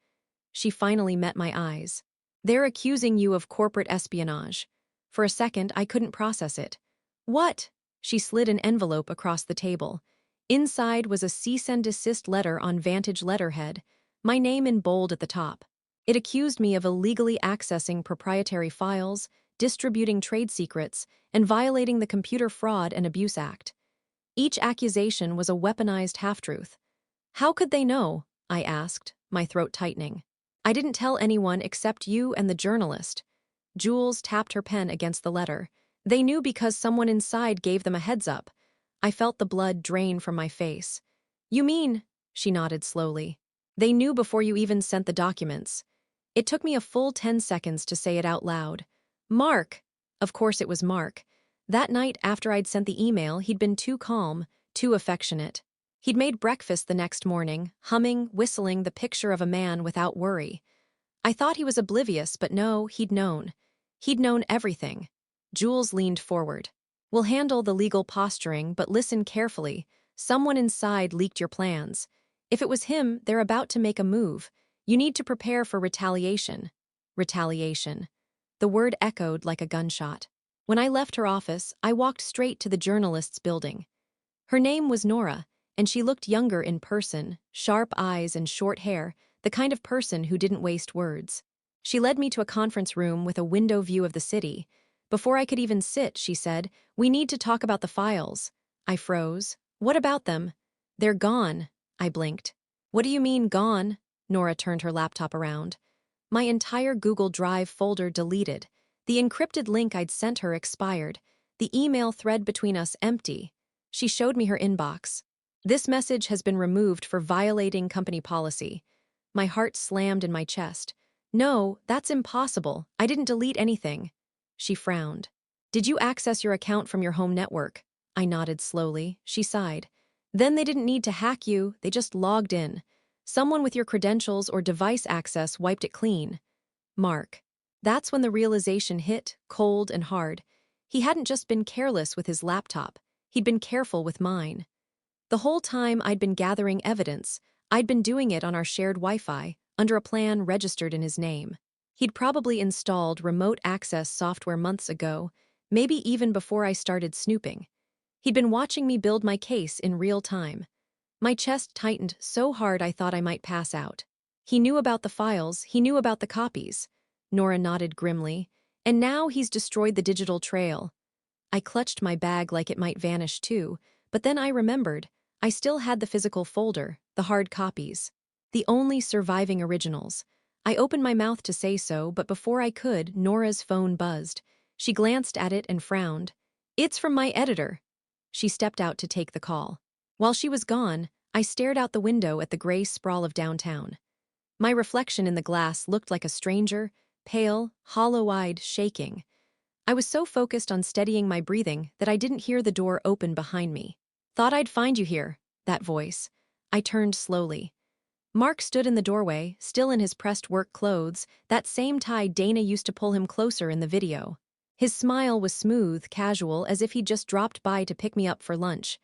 She finally met my eyes. "They're accusing you of corporate espionage." For a second, I couldn't process it. "What?" She slid an envelope across the table. Inside was a cease and desist letter on Vantage letterhead, my name in bold at the top. It accused me of illegally accessing proprietary files, distributing trade secrets, and violating the Computer Fraud and Abuse Act. Each accusation was a weaponized half-truth. "How could they know?" I asked, my throat tightening. "I didn't tell anyone except you and the journalist." Jules tapped her pen against the letter. "They knew because someone inside gave them a heads up." I felt the blood drain from my face. "You mean," she nodded slowly, "they knew before you even sent the documents." It took me a full 10 seconds to say it out loud. "Mark!" Of course it was Mark. That night after I'd sent the email, he'd been too calm, too affectionate. He'd made breakfast the next morning, humming, whistling the picture of a man without worry. I thought he was oblivious, but no, he'd known. He'd known everything. Jules leaned forward. "We'll handle the legal posturing, but listen carefully. Someone inside leaked your plans. If it was him, they're about to make a move. You need to prepare for retaliation." Retaliation. The word echoed like a gunshot. When I left her office, I walked straight to the journalist's building. Her name was Nora, and she looked younger in person, sharp eyes and short hair, the kind of person who didn't waste words. She led me to a conference room with a window view of the city. Before I could even sit, she said, "We need to talk about the files." I froze. "What about them?" "They're gone." I blinked. "What do you mean, gone?" Nora turned her laptop around. My entire Google Drive folder deleted. The encrypted link I'd sent her expired. The email thread between us empty. She showed me her inbox. "This message has been removed for violating company policy." My heart slammed in my chest. "No, that's impossible. I didn't delete anything." She frowned. "Did you access your account from your home network?" I nodded slowly. She sighed. "Then they didn't need to hack you, they just logged in. Someone with your credentials or device access wiped it clean." Mark. That's when the realization hit, cold and hard. He hadn't just been careless with his laptop. He'd been careful with mine. The whole time I'd been gathering evidence, I'd been doing it on our shared Wi-Fi, under a plan registered in his name. He'd probably installed remote access software months ago, maybe even before I started snooping. He'd been watching me build my case in real time. My chest tightened so hard I thought I might pass out. He knew about the files, he knew about the copies. Nora nodded grimly. "And now he's destroyed the digital trail." I clutched my bag like it might vanish too, but then I remembered. I still had the physical folder, the hard copies. The only surviving originals. I opened my mouth to say so, but before I could, Nora's phone buzzed. She glanced at it and frowned. "It's from my editor." She stepped out to take the call. While she was gone, I stared out the window at the gray sprawl of downtown. My reflection in the glass looked like a stranger, pale, hollow-eyed, shaking. I was so focused on steadying my breathing that I didn't hear the door open behind me. "Thought I'd find you here," that voice. I turned slowly. Mark stood in the doorway, still in his pressed work clothes, that same tie Dana used to pull him closer in the video. His smile was smooth, casual, as if he'd just dropped by to pick me up for lunch.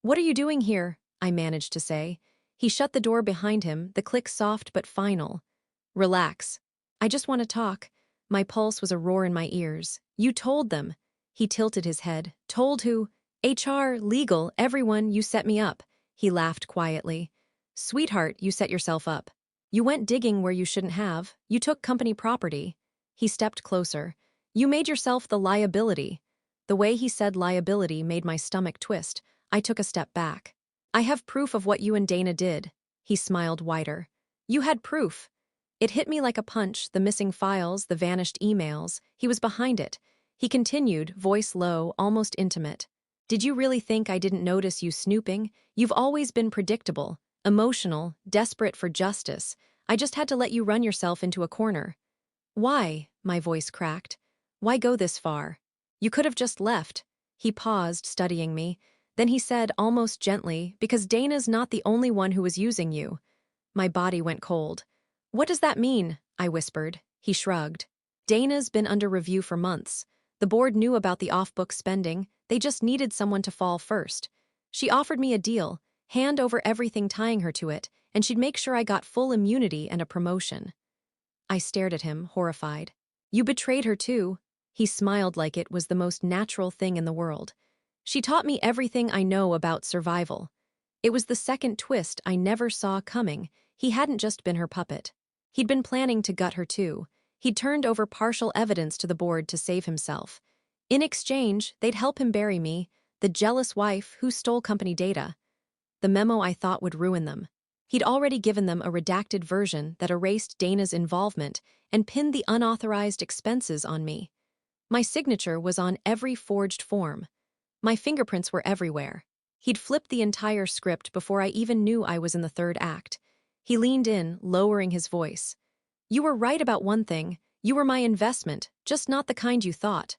"What are you doing here?" I managed to say. He shut the door behind him, the click soft but final. "Relax. I just want to talk." My pulse was a roar in my ears. "You told them." He tilted his head. "Told who?" "HR, legal, everyone, you set me up." He laughed quietly. "Sweetheart, you set yourself up. You went digging where you shouldn't have. You took company property." He stepped closer. "You made yourself the liability." The way he said liability made my stomach twist. I took a step back. "I have proof of what you and Dana did." He smiled wider. "You had proof." It hit me like a punch, the missing files, the vanished emails. He was behind it. He continued, voice low, almost intimate. Did you really think I didn't notice you snooping? You've always been predictable, emotional, desperate for justice. I just had to let you run yourself into a corner. Why? My voice cracked. Why go this far? You could have just left. He paused, studying me. Then he said, almost gently, because Dana's not the only one who was using you. My body went cold. What does that mean? I whispered. He shrugged. Dana's been under review for months. The board knew about the off-book spending. They just needed someone to fall first. She offered me a deal, hand over everything tying her to it, and she'd make sure I got full immunity and a promotion. I stared at him, horrified. You betrayed her too. He smiled like it was the most natural thing in the world. She taught me everything I know about survival. It was the second twist I never saw coming. He hadn't just been her puppet. He'd been planning to gut her too. He'd turned over partial evidence to the board to save himself. In exchange, they'd help him bury me, the jealous wife who stole company data. The memo I thought would ruin them. He'd already given them a redacted version that erased Dana's involvement and pinned the unauthorized expenses on me. My signature was on every forged form. My fingerprints were everywhere. He'd flipped the entire script before I even knew I was in the third act. He leaned in, lowering his voice. You were right about one thing. You were my investment, just not the kind you thought.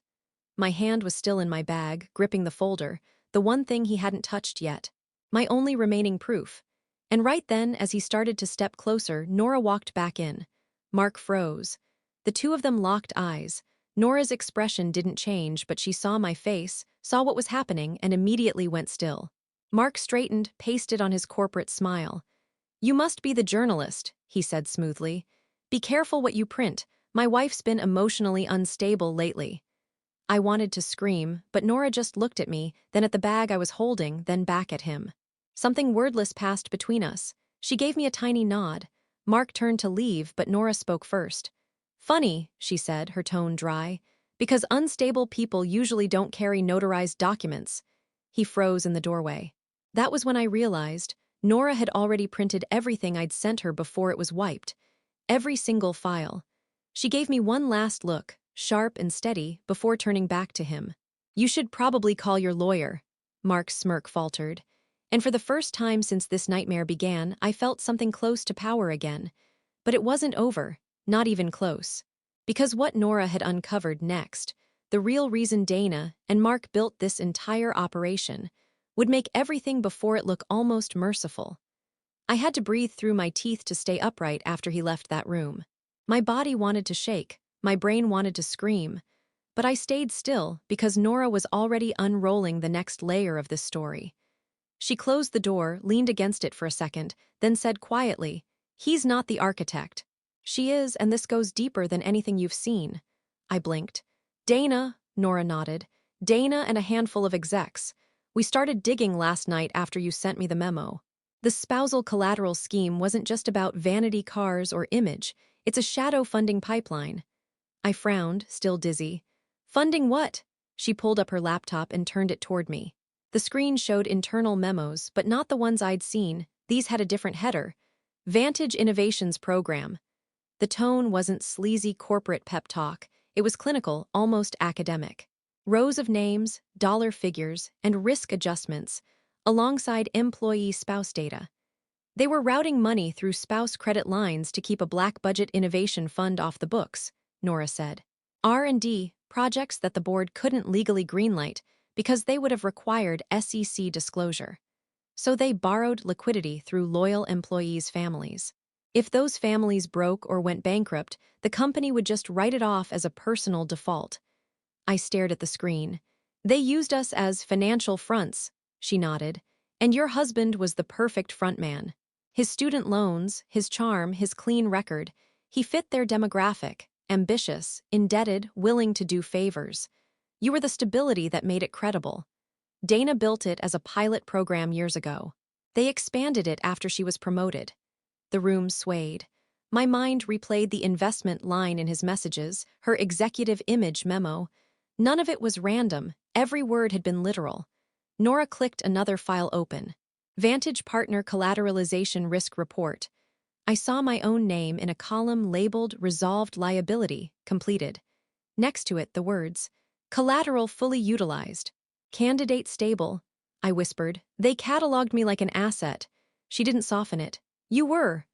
My hand was still in my bag, gripping the folder, the one thing he hadn't touched yet. My only remaining proof. And right then, as he started to step closer, Nora walked back in. Mark froze. The two of them locked eyes. Nora's expression didn't change, but she saw my face, saw what was happening, and immediately went still. Mark straightened, pasted on his corporate smile. You must be the journalist, he said smoothly. Be careful what you print. My wife's been emotionally unstable lately. I wanted to scream, but Nora just looked at me, then at the bag I was holding, then back at him. Something wordless passed between us. She gave me a tiny nod. Mark turned to leave, but Nora spoke first. Funny, she said, her tone dry, because unstable people usually don't carry notarized documents. He froze in the doorway. That was when I realized Nora had already printed everything I'd sent her before it was wiped. Every single file. She gave me one last look, sharp and steady, before turning back to him. You should probably call your lawyer. Mark's smirk faltered. And for the first time since this nightmare began, I felt something close to power again. But it wasn't over, not even close. Because what Nora had uncovered next, the real reason Dana and Mark built this entire operation, would make everything before it look almost merciful. I had to breathe through my teeth to stay upright after he left that room. My body wanted to shake, my brain wanted to scream, but I stayed still because Nora was already unrolling the next layer of this story. She closed the door, leaned against it for a second, then said quietly, He's not the architect. She is, and this goes deeper than anything you've seen. I blinked. Dana, Nora nodded. Dana and a handful of execs. We started digging last night after you sent me the memo. The spousal collateral scheme wasn't just about vanity cars or image. It's a shadow funding pipeline. I frowned, still dizzy. Funding what? She pulled up her laptop and turned it toward me. The screen showed internal memos, but not the ones I'd seen. These had a different header. Vantage Innovations Program. The tone wasn't sleazy corporate pep talk. It was clinical, almost academic. Rows of names, dollar figures, and risk adjustments, alongside employee spouse data. They were routing money through spouse credit lines to keep a black budget innovation fund off the books, Nora said. R&D, projects that the board couldn't legally greenlight because they would have required SEC disclosure. So they borrowed liquidity through loyal employees' families. If those families broke or went bankrupt, the company would just write it off as a personal default. I stared at the screen. They used us as financial fronts, she nodded, and your husband was the perfect frontman. His student loans, his charm, his clean record, he fit their demographic, ambitious, indebted, willing to do favors. You were the stability that made it credible. Dana built it as a pilot program years ago. They expanded it after she was promoted. The room swayed. My mind replayed the investment line in his messages, her executive image memo. None of it was random. Every word had been literal. Nora clicked another file open. Vantage Partner Collateralization Risk Report. I saw my own name in a column labeled Resolved Liability, completed. Next to it, the words, Collateral fully utilized. Candidate stable. I whispered. They cataloged me like an asset. She didn't soften it. You were.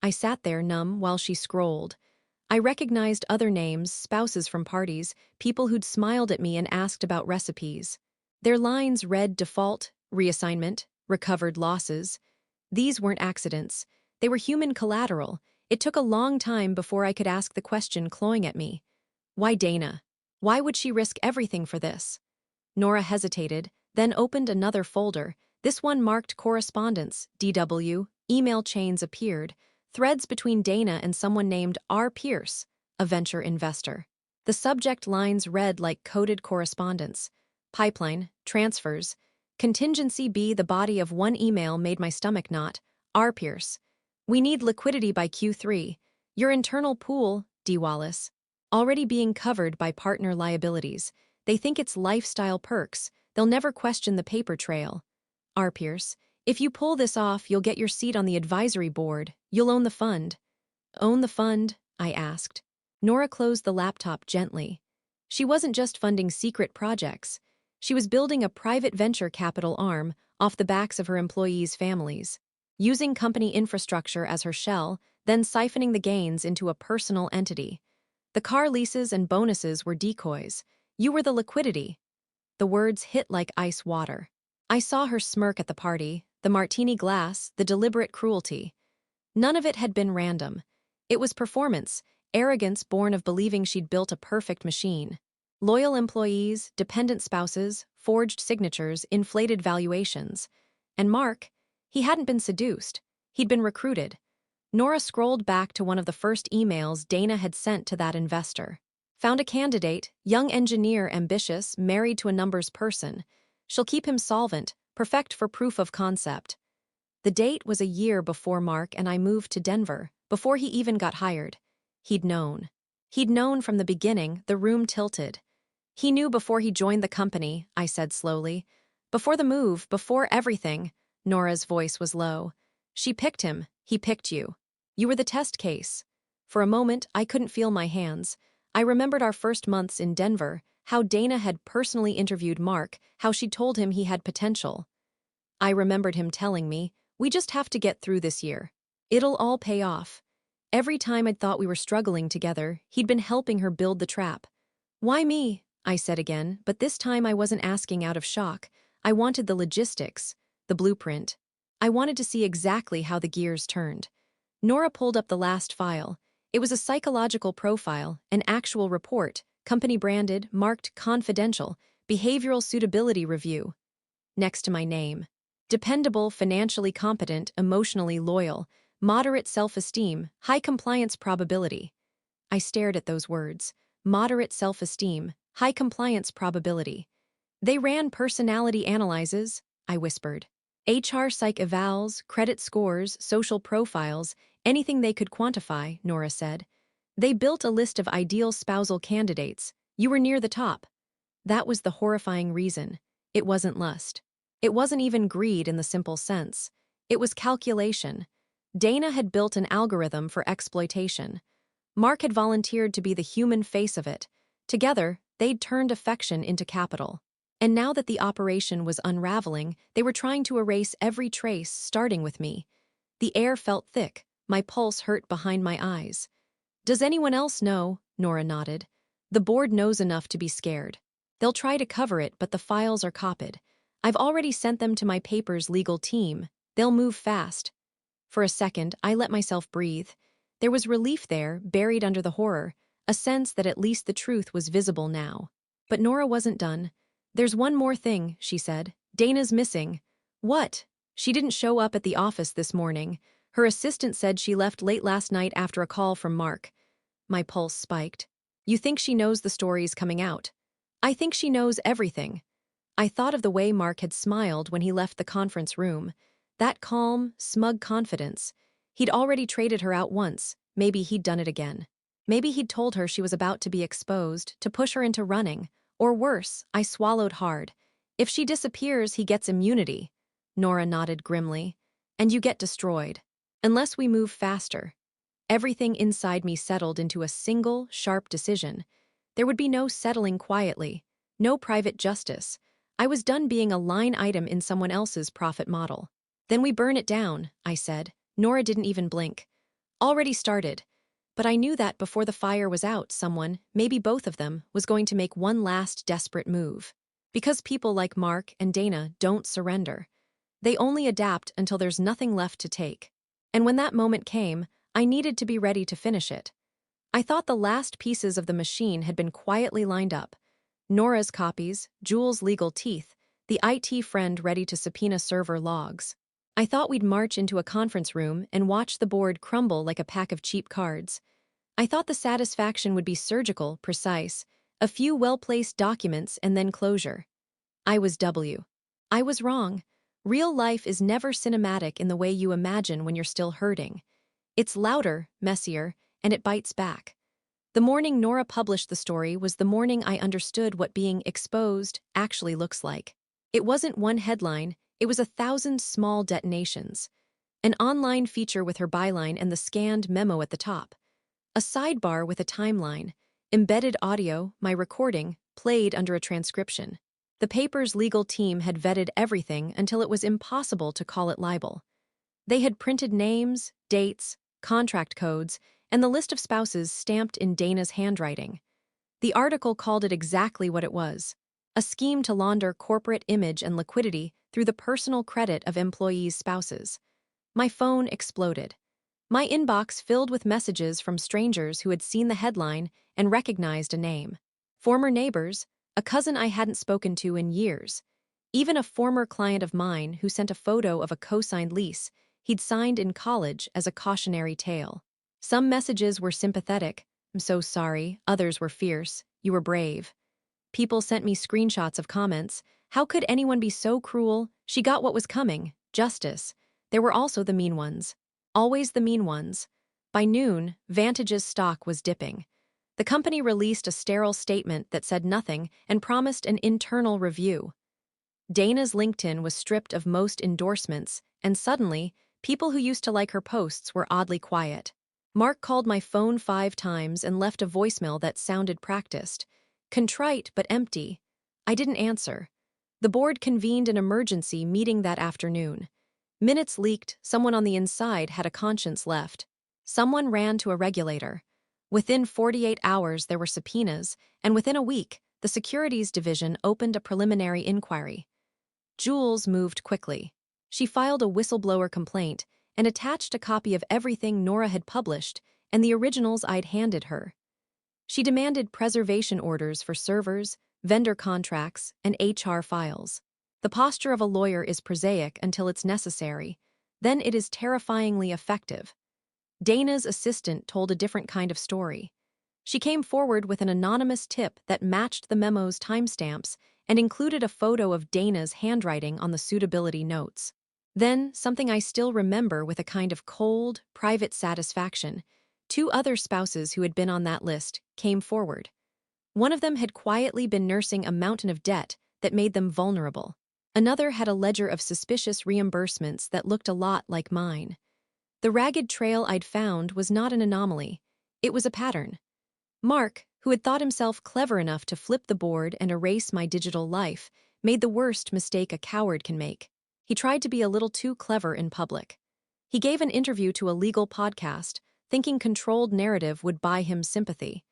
I sat there numb while she scrolled. I recognized other names, spouses from parties, people who'd smiled at me and asked about recipes. Their lines read default, reassignment, recovered losses. These weren't accidents. They were human collateral. It took a long time before I could ask the question clawing at me. Why Dana? Why would she risk everything for this? Nora hesitated, then opened another folder. This one marked correspondence, DW, email chains appeared, threads between Dana and someone named R. Pierce, a venture investor. The subject lines read like coded correspondence. Pipeline, transfers. Contingency B. The body of one email made my stomach knot. R. Pierce. We need liquidity by Q3. Your internal pool, D. Wallace. Already being covered by partner liabilities. They think it's lifestyle perks. They'll never question the paper trail. R. Pierce. If you pull this off, you'll get your seat on the advisory board. You'll own the fund. Own the fund? I asked. Nora closed the laptop gently. She wasn't just funding secret projects. She was building a private venture capital arm off the backs of her employees' families, using company infrastructure as her shell, then siphoning the gains into a personal entity. The car leases and bonuses were decoys. You were the liquidity. The words hit like ice water. I saw her smirk at the party, the martini glass, the deliberate cruelty. None of it had been random. It was performance, arrogance born of believing she'd built a perfect machine. Loyal employees, dependent spouses, forged signatures, inflated valuations. And Mark, he hadn't been seduced. He'd been recruited. Nora scrolled back to one of the first emails Dana had sent to that investor. Found a candidate, young engineer, ambitious, married to a numbers person. She'll keep him solvent, perfect for proof of concept. The date was a year before Mark and I moved to Denver, before he even got hired. He'd known. He'd known from the beginning. The room tilted. He knew before he joined the company, I said slowly. Before the move, before everything. Nora's voice was low. She picked him. He picked you. You were the test case. For a moment, I couldn't feel my hands. I remembered our first months in Denver, how Dana had personally interviewed Mark, how she'd told him he had potential. I remembered him telling me, we just have to get through this year. It'll all pay off. Every time I'd thought we were struggling together, he'd been helping her build the trap. Why me? I said again, but this time I wasn't asking out of shock. I wanted the logistics, the blueprint. I wanted to see exactly how the gears turned. Nora pulled up the last file. It was a psychological profile, an actual report, company-branded, marked confidential, behavioral suitability review. Next to my name. Dependable, financially competent, emotionally loyal, moderate self-esteem, high compliance probability. I stared at those words. Moderate self-esteem, high compliance probability. They ran personality analyses, I whispered. HR psych evals, credit scores, social profiles, anything they could quantify, Nora said. They built a list of ideal spousal candidates. You were near the top. That was the horrifying reason. It wasn't lust. It wasn't even greed in the simple sense. It was calculation. Dana had built an algorithm for exploitation. Mark had volunteered to be the human face of it. Together, they'd turned affection into capital. And now that the operation was unraveling, they were trying to erase every trace, starting with me. The air felt thick. My pulse hurt behind my eyes. Does anyone else know? Nora nodded. The board knows enough to be scared. They'll try to cover it, but the files are copied. I've already sent them to my paper's legal team. They'll move fast. For a second, I let myself breathe. There was relief there, buried under the horror, a sense that at least the truth was visible now. But Nora wasn't done. There's one more thing, she said. Dana's missing. What? She didn't show up at the office this morning. Her assistant said she left late last night after a call from Mark. My pulse spiked. You think she knows the story's coming out? I think she knows everything. I thought of the way Mark had smiled when he left the conference room. That calm, smug confidence. He'd already traded her out once. Maybe he'd done it again. Maybe he'd told her she was about to be exposed, to push her into running. Or worse, I swallowed hard. If she disappears, he gets immunity. Nora nodded grimly. And you get destroyed. Unless we move faster. Everything inside me settled into a single, sharp decision. There would be no settling quietly. No private justice. I was done being a line item in someone else's profit model. Then we burn it down, I said. Nora didn't even blink. Already started. But I knew that before the fire was out, someone, maybe both of them, was going to make one last desperate move. Because people like Mark and Dana don't surrender. They only adapt until there's nothing left to take. And when that moment came, I needed to be ready to finish it. I thought the last pieces of the machine had been quietly lined up. Nora's copies, Jules' legal teeth, the IT friend ready to subpoena server logs. I thought we'd march into a conference room and watch the board crumble like a pack of cheap cards. I thought the satisfaction would be surgical, precise, a few well-placed documents and then closure. I was wrong. Real life is never cinematic in the way you imagine when you're still hurting. It's louder, messier, and it bites back. The morning Nora published the story was the morning I understood what being exposed actually looks like. It wasn't one headline, it was 1,000 small detonations. An online feature with her byline and the scanned memo at the top. A sidebar with a timeline. Embedded audio, my recording, played under a transcription. The paper's legal team had vetted everything until it was impossible to call it libel. They had printed names, dates, contract codes, and the list of spouses stamped in Dana's handwriting. The article called it exactly what it was: a scheme to launder corporate image and liquidity through the personal credit of employees' spouses. My phone exploded. My inbox filled with messages from strangers who had seen the headline and recognized a name. Former neighbors, a cousin I hadn't spoken to in years. Even a former client of mine who sent a photo of a co-signed lease he'd signed in college as a cautionary tale. Some messages were sympathetic. "I'm so sorry." Others were fierce. "You were brave." People sent me screenshots of comments. "How could anyone be so cruel? She got what was coming. Justice." There were also the mean ones. Always the mean ones. By noon, Vantage's stock was dipping. The company released a sterile statement that said nothing and promised an internal review. Dana's LinkedIn was stripped of most endorsements, and suddenly, people who used to like her posts were oddly quiet. Mark called my phone 5 times and left a voicemail that sounded practiced. Contrite but empty. I didn't answer. The board convened an emergency meeting that afternoon. Minutes leaked, someone on the inside had a conscience left. Someone ran to a regulator. Within 48 hours there were subpoenas, and within a week, the Securities Division opened a preliminary inquiry. Jules moved quickly. She filed a whistleblower complaint and attached a copy of everything Nora had published and the originals I'd handed her. She demanded preservation orders for servers, vendor contracts, and HR files. The posture of a lawyer is prosaic until it's necessary. Then it is terrifyingly effective. Dana's assistant told a different kind of story. She came forward with an anonymous tip that matched the memo's timestamps and included a photo of Dana's handwriting on the suitability notes. Then, something I still remember with a kind of cold, private satisfaction, 2 other spouses who had been on that list came forward. One of them had quietly been nursing a mountain of debt that made them vulnerable. Another had a ledger of suspicious reimbursements that looked a lot like mine. The ragged trail I'd found was not an anomaly. It was a pattern. Mark, who had thought himself clever enough to flip the board and erase my digital life, made the worst mistake a coward can make. He tried to be a little too clever in public. He gave an interview to a legal podcast, thinking controlled narrative would buy him sympathy.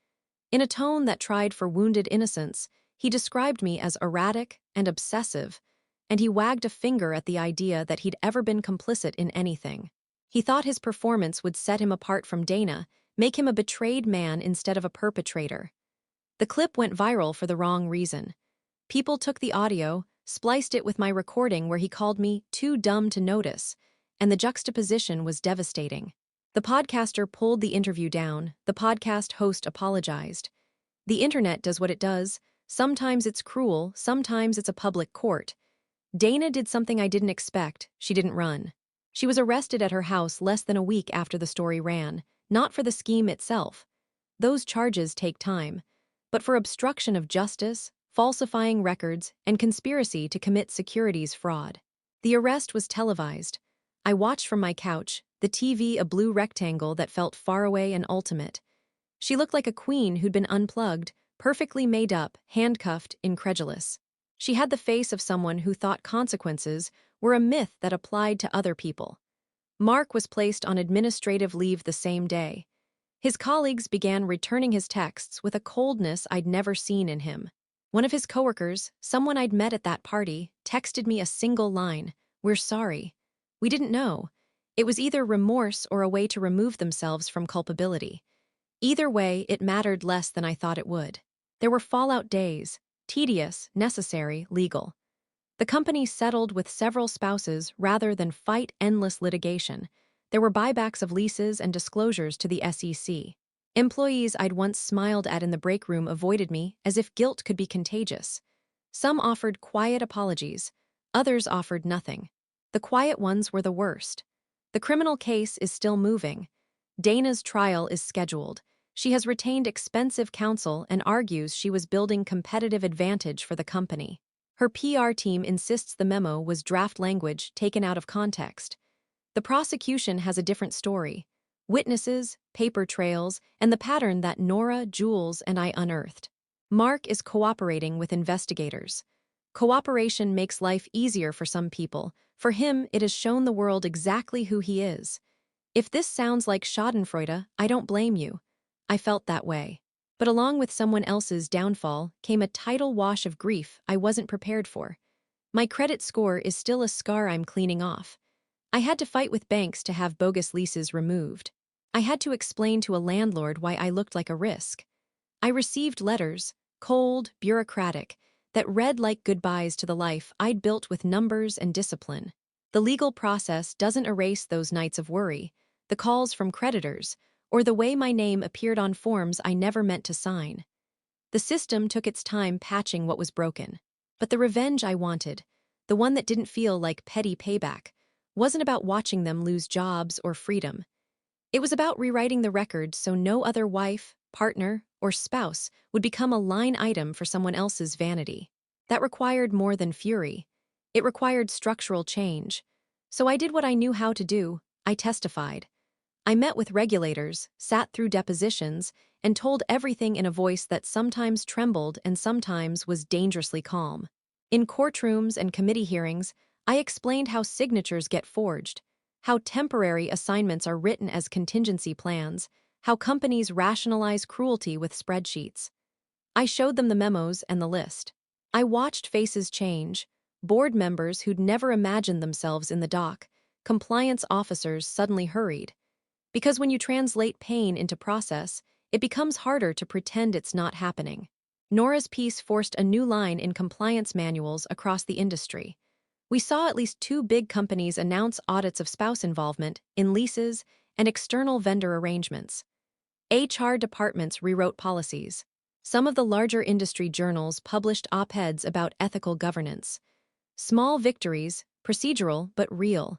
In a tone that tried for wounded innocence, he described me as erratic and obsessive, and he wagged a finger at the idea that he'd ever been complicit in anything. He thought his performance would set him apart from Dana, make him a betrayed man instead of a perpetrator. The clip went viral for the wrong reason. People took the audio, spliced it with my recording where he called me too dumb to notice, and the juxtaposition was devastating. The podcaster pulled the interview down, the podcast host apologized. The internet does what it does. Sometimes it's cruel, sometimes it's a public court. Dana did something I didn't expect. She didn't run. She was arrested at her house less than a week after the story ran, not for the scheme itself. Those charges take time, but for obstruction of justice, falsifying records, and conspiracy to commit securities fraud. The arrest was televised. I watched from my couch, the TV a blue rectangle that felt faraway and ultimate. She looked like a queen who'd been unplugged, perfectly made up, handcuffed, incredulous. She had the face of someone who thought consequences were a myth that applied to other people. Mark was placed on administrative leave the same day. His colleagues began returning his texts with a coldness I'd never seen in him. One of his coworkers, someone I'd met at that party, texted me a single line, "We're sorry." We didn't know. It was either remorse or a way to remove themselves from culpability. Either way, it mattered less than I thought it would. There were fallout days, tedious, necessary, legal. The company settled with several spouses rather than fight endless litigation. There were buybacks of leases and disclosures to the SEC. Employees I'd once smiled at in the break room avoided me as if guilt could be contagious. Some offered quiet apologies, others offered nothing. The quiet ones were the worst. The criminal case is still moving. Dana's trial is scheduled. She has retained expensive counsel and argues she was building competitive advantage for the company. Her PR team insists the memo was draft language taken out of context. The prosecution has a different story: witnesses, paper trails, and the pattern that Nora, Jules, and I unearthed. Mark is cooperating with investigators. Cooperation makes life easier for some people. For him, it has shown the world exactly who he is. If this sounds like schadenfreude, I don't blame you. I felt that way. But along with someone else's downfall came a tidal wash of grief I wasn't prepared for. My credit score is still a scar I'm cleaning off. I had to fight with banks to have bogus leases removed. I had to explain to a landlord why I looked like a risk. I received letters, cold, bureaucratic, that read like goodbyes to the life I'd built with numbers and discipline. The legal process doesn't erase those nights of worry, the calls from creditors, or the way my name appeared on forms I never meant to sign. The system took its time patching what was broken. But the revenge I wanted, the one that didn't feel like petty payback, wasn't about watching them lose jobs or freedom. It was about rewriting the record so no other wife, partner, or spouse would become a line item for someone else's vanity. That required more than fury. It required structural change. So I did what I knew how to do. I testified. I met with regulators, sat through depositions, and told everything in a voice that sometimes trembled and sometimes was dangerously calm. In courtrooms and committee hearings, I explained how signatures get forged, how temporary assignments are written as contingency plans, how companies rationalize cruelty with spreadsheets. I showed them the memos and the list. I watched faces change: board members who'd never imagined themselves in the dock, compliance officers suddenly hurried. Because when you translate pain into process, it becomes harder to pretend it's not happening. Nora's piece forced a new line in compliance manuals across the industry. We saw at least 2 big companies announce audits of spouse involvement in leases and external vendor arrangements. HR departments rewrote policies. Some of the larger industry journals published op-eds about ethical governance. Small victories, procedural but real.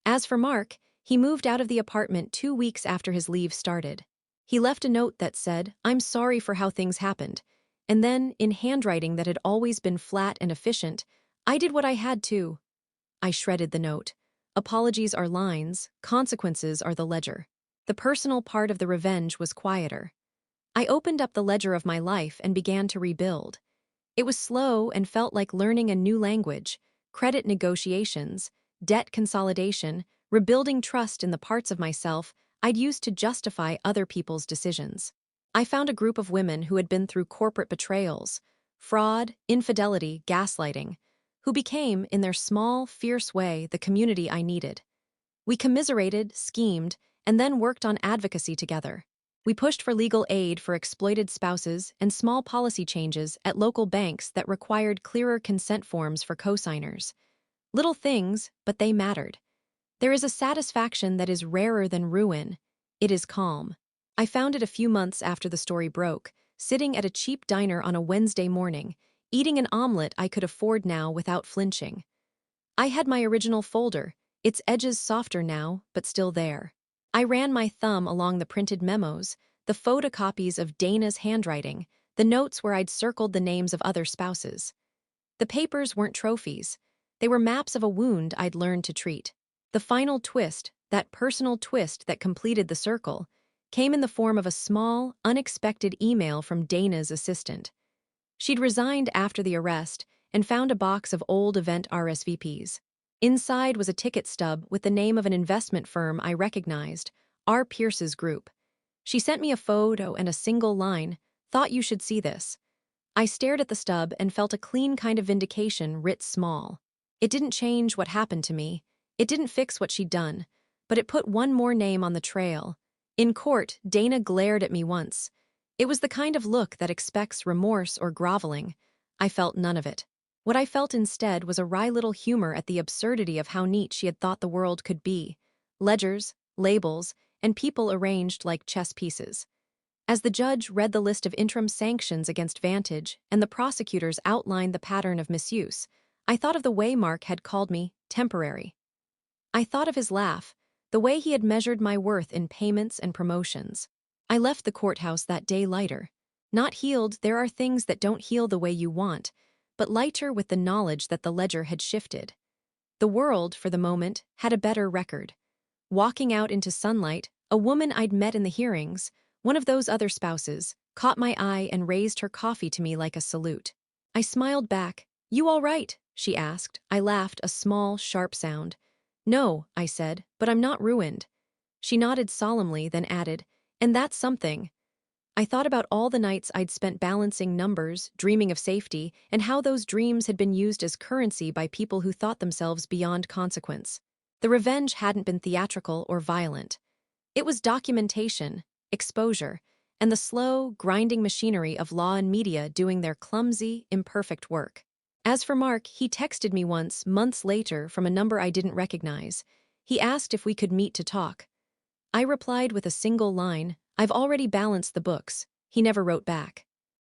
As for Mark, he moved out of the apartment 2 weeks after his leave started. He left a note that said, "I'm sorry for how things happened." And then, in handwriting that had always been flat and efficient, "I did what I had to." I shredded the note. Apologies are lines, consequences are the ledger. The personal part of the revenge was quieter. I opened up the ledger of my life and began to rebuild. It was slow and felt like learning a new language: credit negotiations, debt consolidation, rebuilding trust in the parts of myself I'd used to justify other people's decisions. I found a group of women who had been through corporate betrayals, fraud, infidelity, gaslighting, who became, in their small, fierce way, the community I needed. We commiserated, schemed, and then worked on advocacy together. We pushed for legal aid for exploited spouses and small policy changes at local banks that required clearer consent forms for co-signers. Little things, but they mattered. There is a satisfaction that is rarer than ruin. It is calm. I found it a few months after the story broke, sitting at a cheap diner on a Wednesday morning, eating an omelet I could afford now without flinching. I had my original folder, its edges softer now, but still there. I ran my thumb along the printed memos, the photocopies of Dana's handwriting, the notes where I'd circled the names of other spouses. The papers weren't trophies. They were maps of a wound I'd learned to treat. The final twist, that personal twist that completed the circle, came in the form of a small, unexpected email from Dana's assistant. She'd resigned after the arrest and found a box of old event RSVPs. Inside was a ticket stub with the name of an investment firm I recognized, R. Pierce's Group. She sent me a photo and a single line, "Thought you should see this." I stared at the stub and felt a clean kind of vindication writ small. It didn't change what happened to me. It didn't fix what she'd done, but it put one more name on the trail. In court, Dana glared at me once. It was the kind of look that expects remorse or groveling. I felt none of it. What I felt instead was a wry little humor at the absurdity of how neat she had thought the world could be. Ledgers, labels, and people arranged like chess pieces. As the judge read the list of interim sanctions against Vantage and the prosecutors outlined the pattern of misuse, I thought of the way Mark had called me temporary. I thought of his laugh, the way he had measured my worth in payments and promotions. I left the courthouse that day lighter. Not healed, there are things that don't heal the way you want, but lighter with the knowledge that the ledger had shifted. The world, for the moment, had a better record. Walking out into sunlight, a woman I'd met in the hearings, one of those other spouses, caught my eye and raised her coffee to me like a salute. I smiled back. "You all right?" she asked. I laughed, a small, sharp sound. "No," I said, "but I'm not ruined." She nodded solemnly, then added, "And that's something." I thought about all the nights I'd spent balancing numbers, dreaming of safety, and how those dreams had been used as currency by people who thought themselves beyond consequence. The revenge hadn't been theatrical or violent. It was documentation, exposure, and the slow, grinding machinery of law and media doing their clumsy, imperfect work. As for Mark, he texted me once, months later, from a number I didn't recognize. He asked if we could meet to talk. I replied with a single line, "I've already balanced the books." He never wrote back.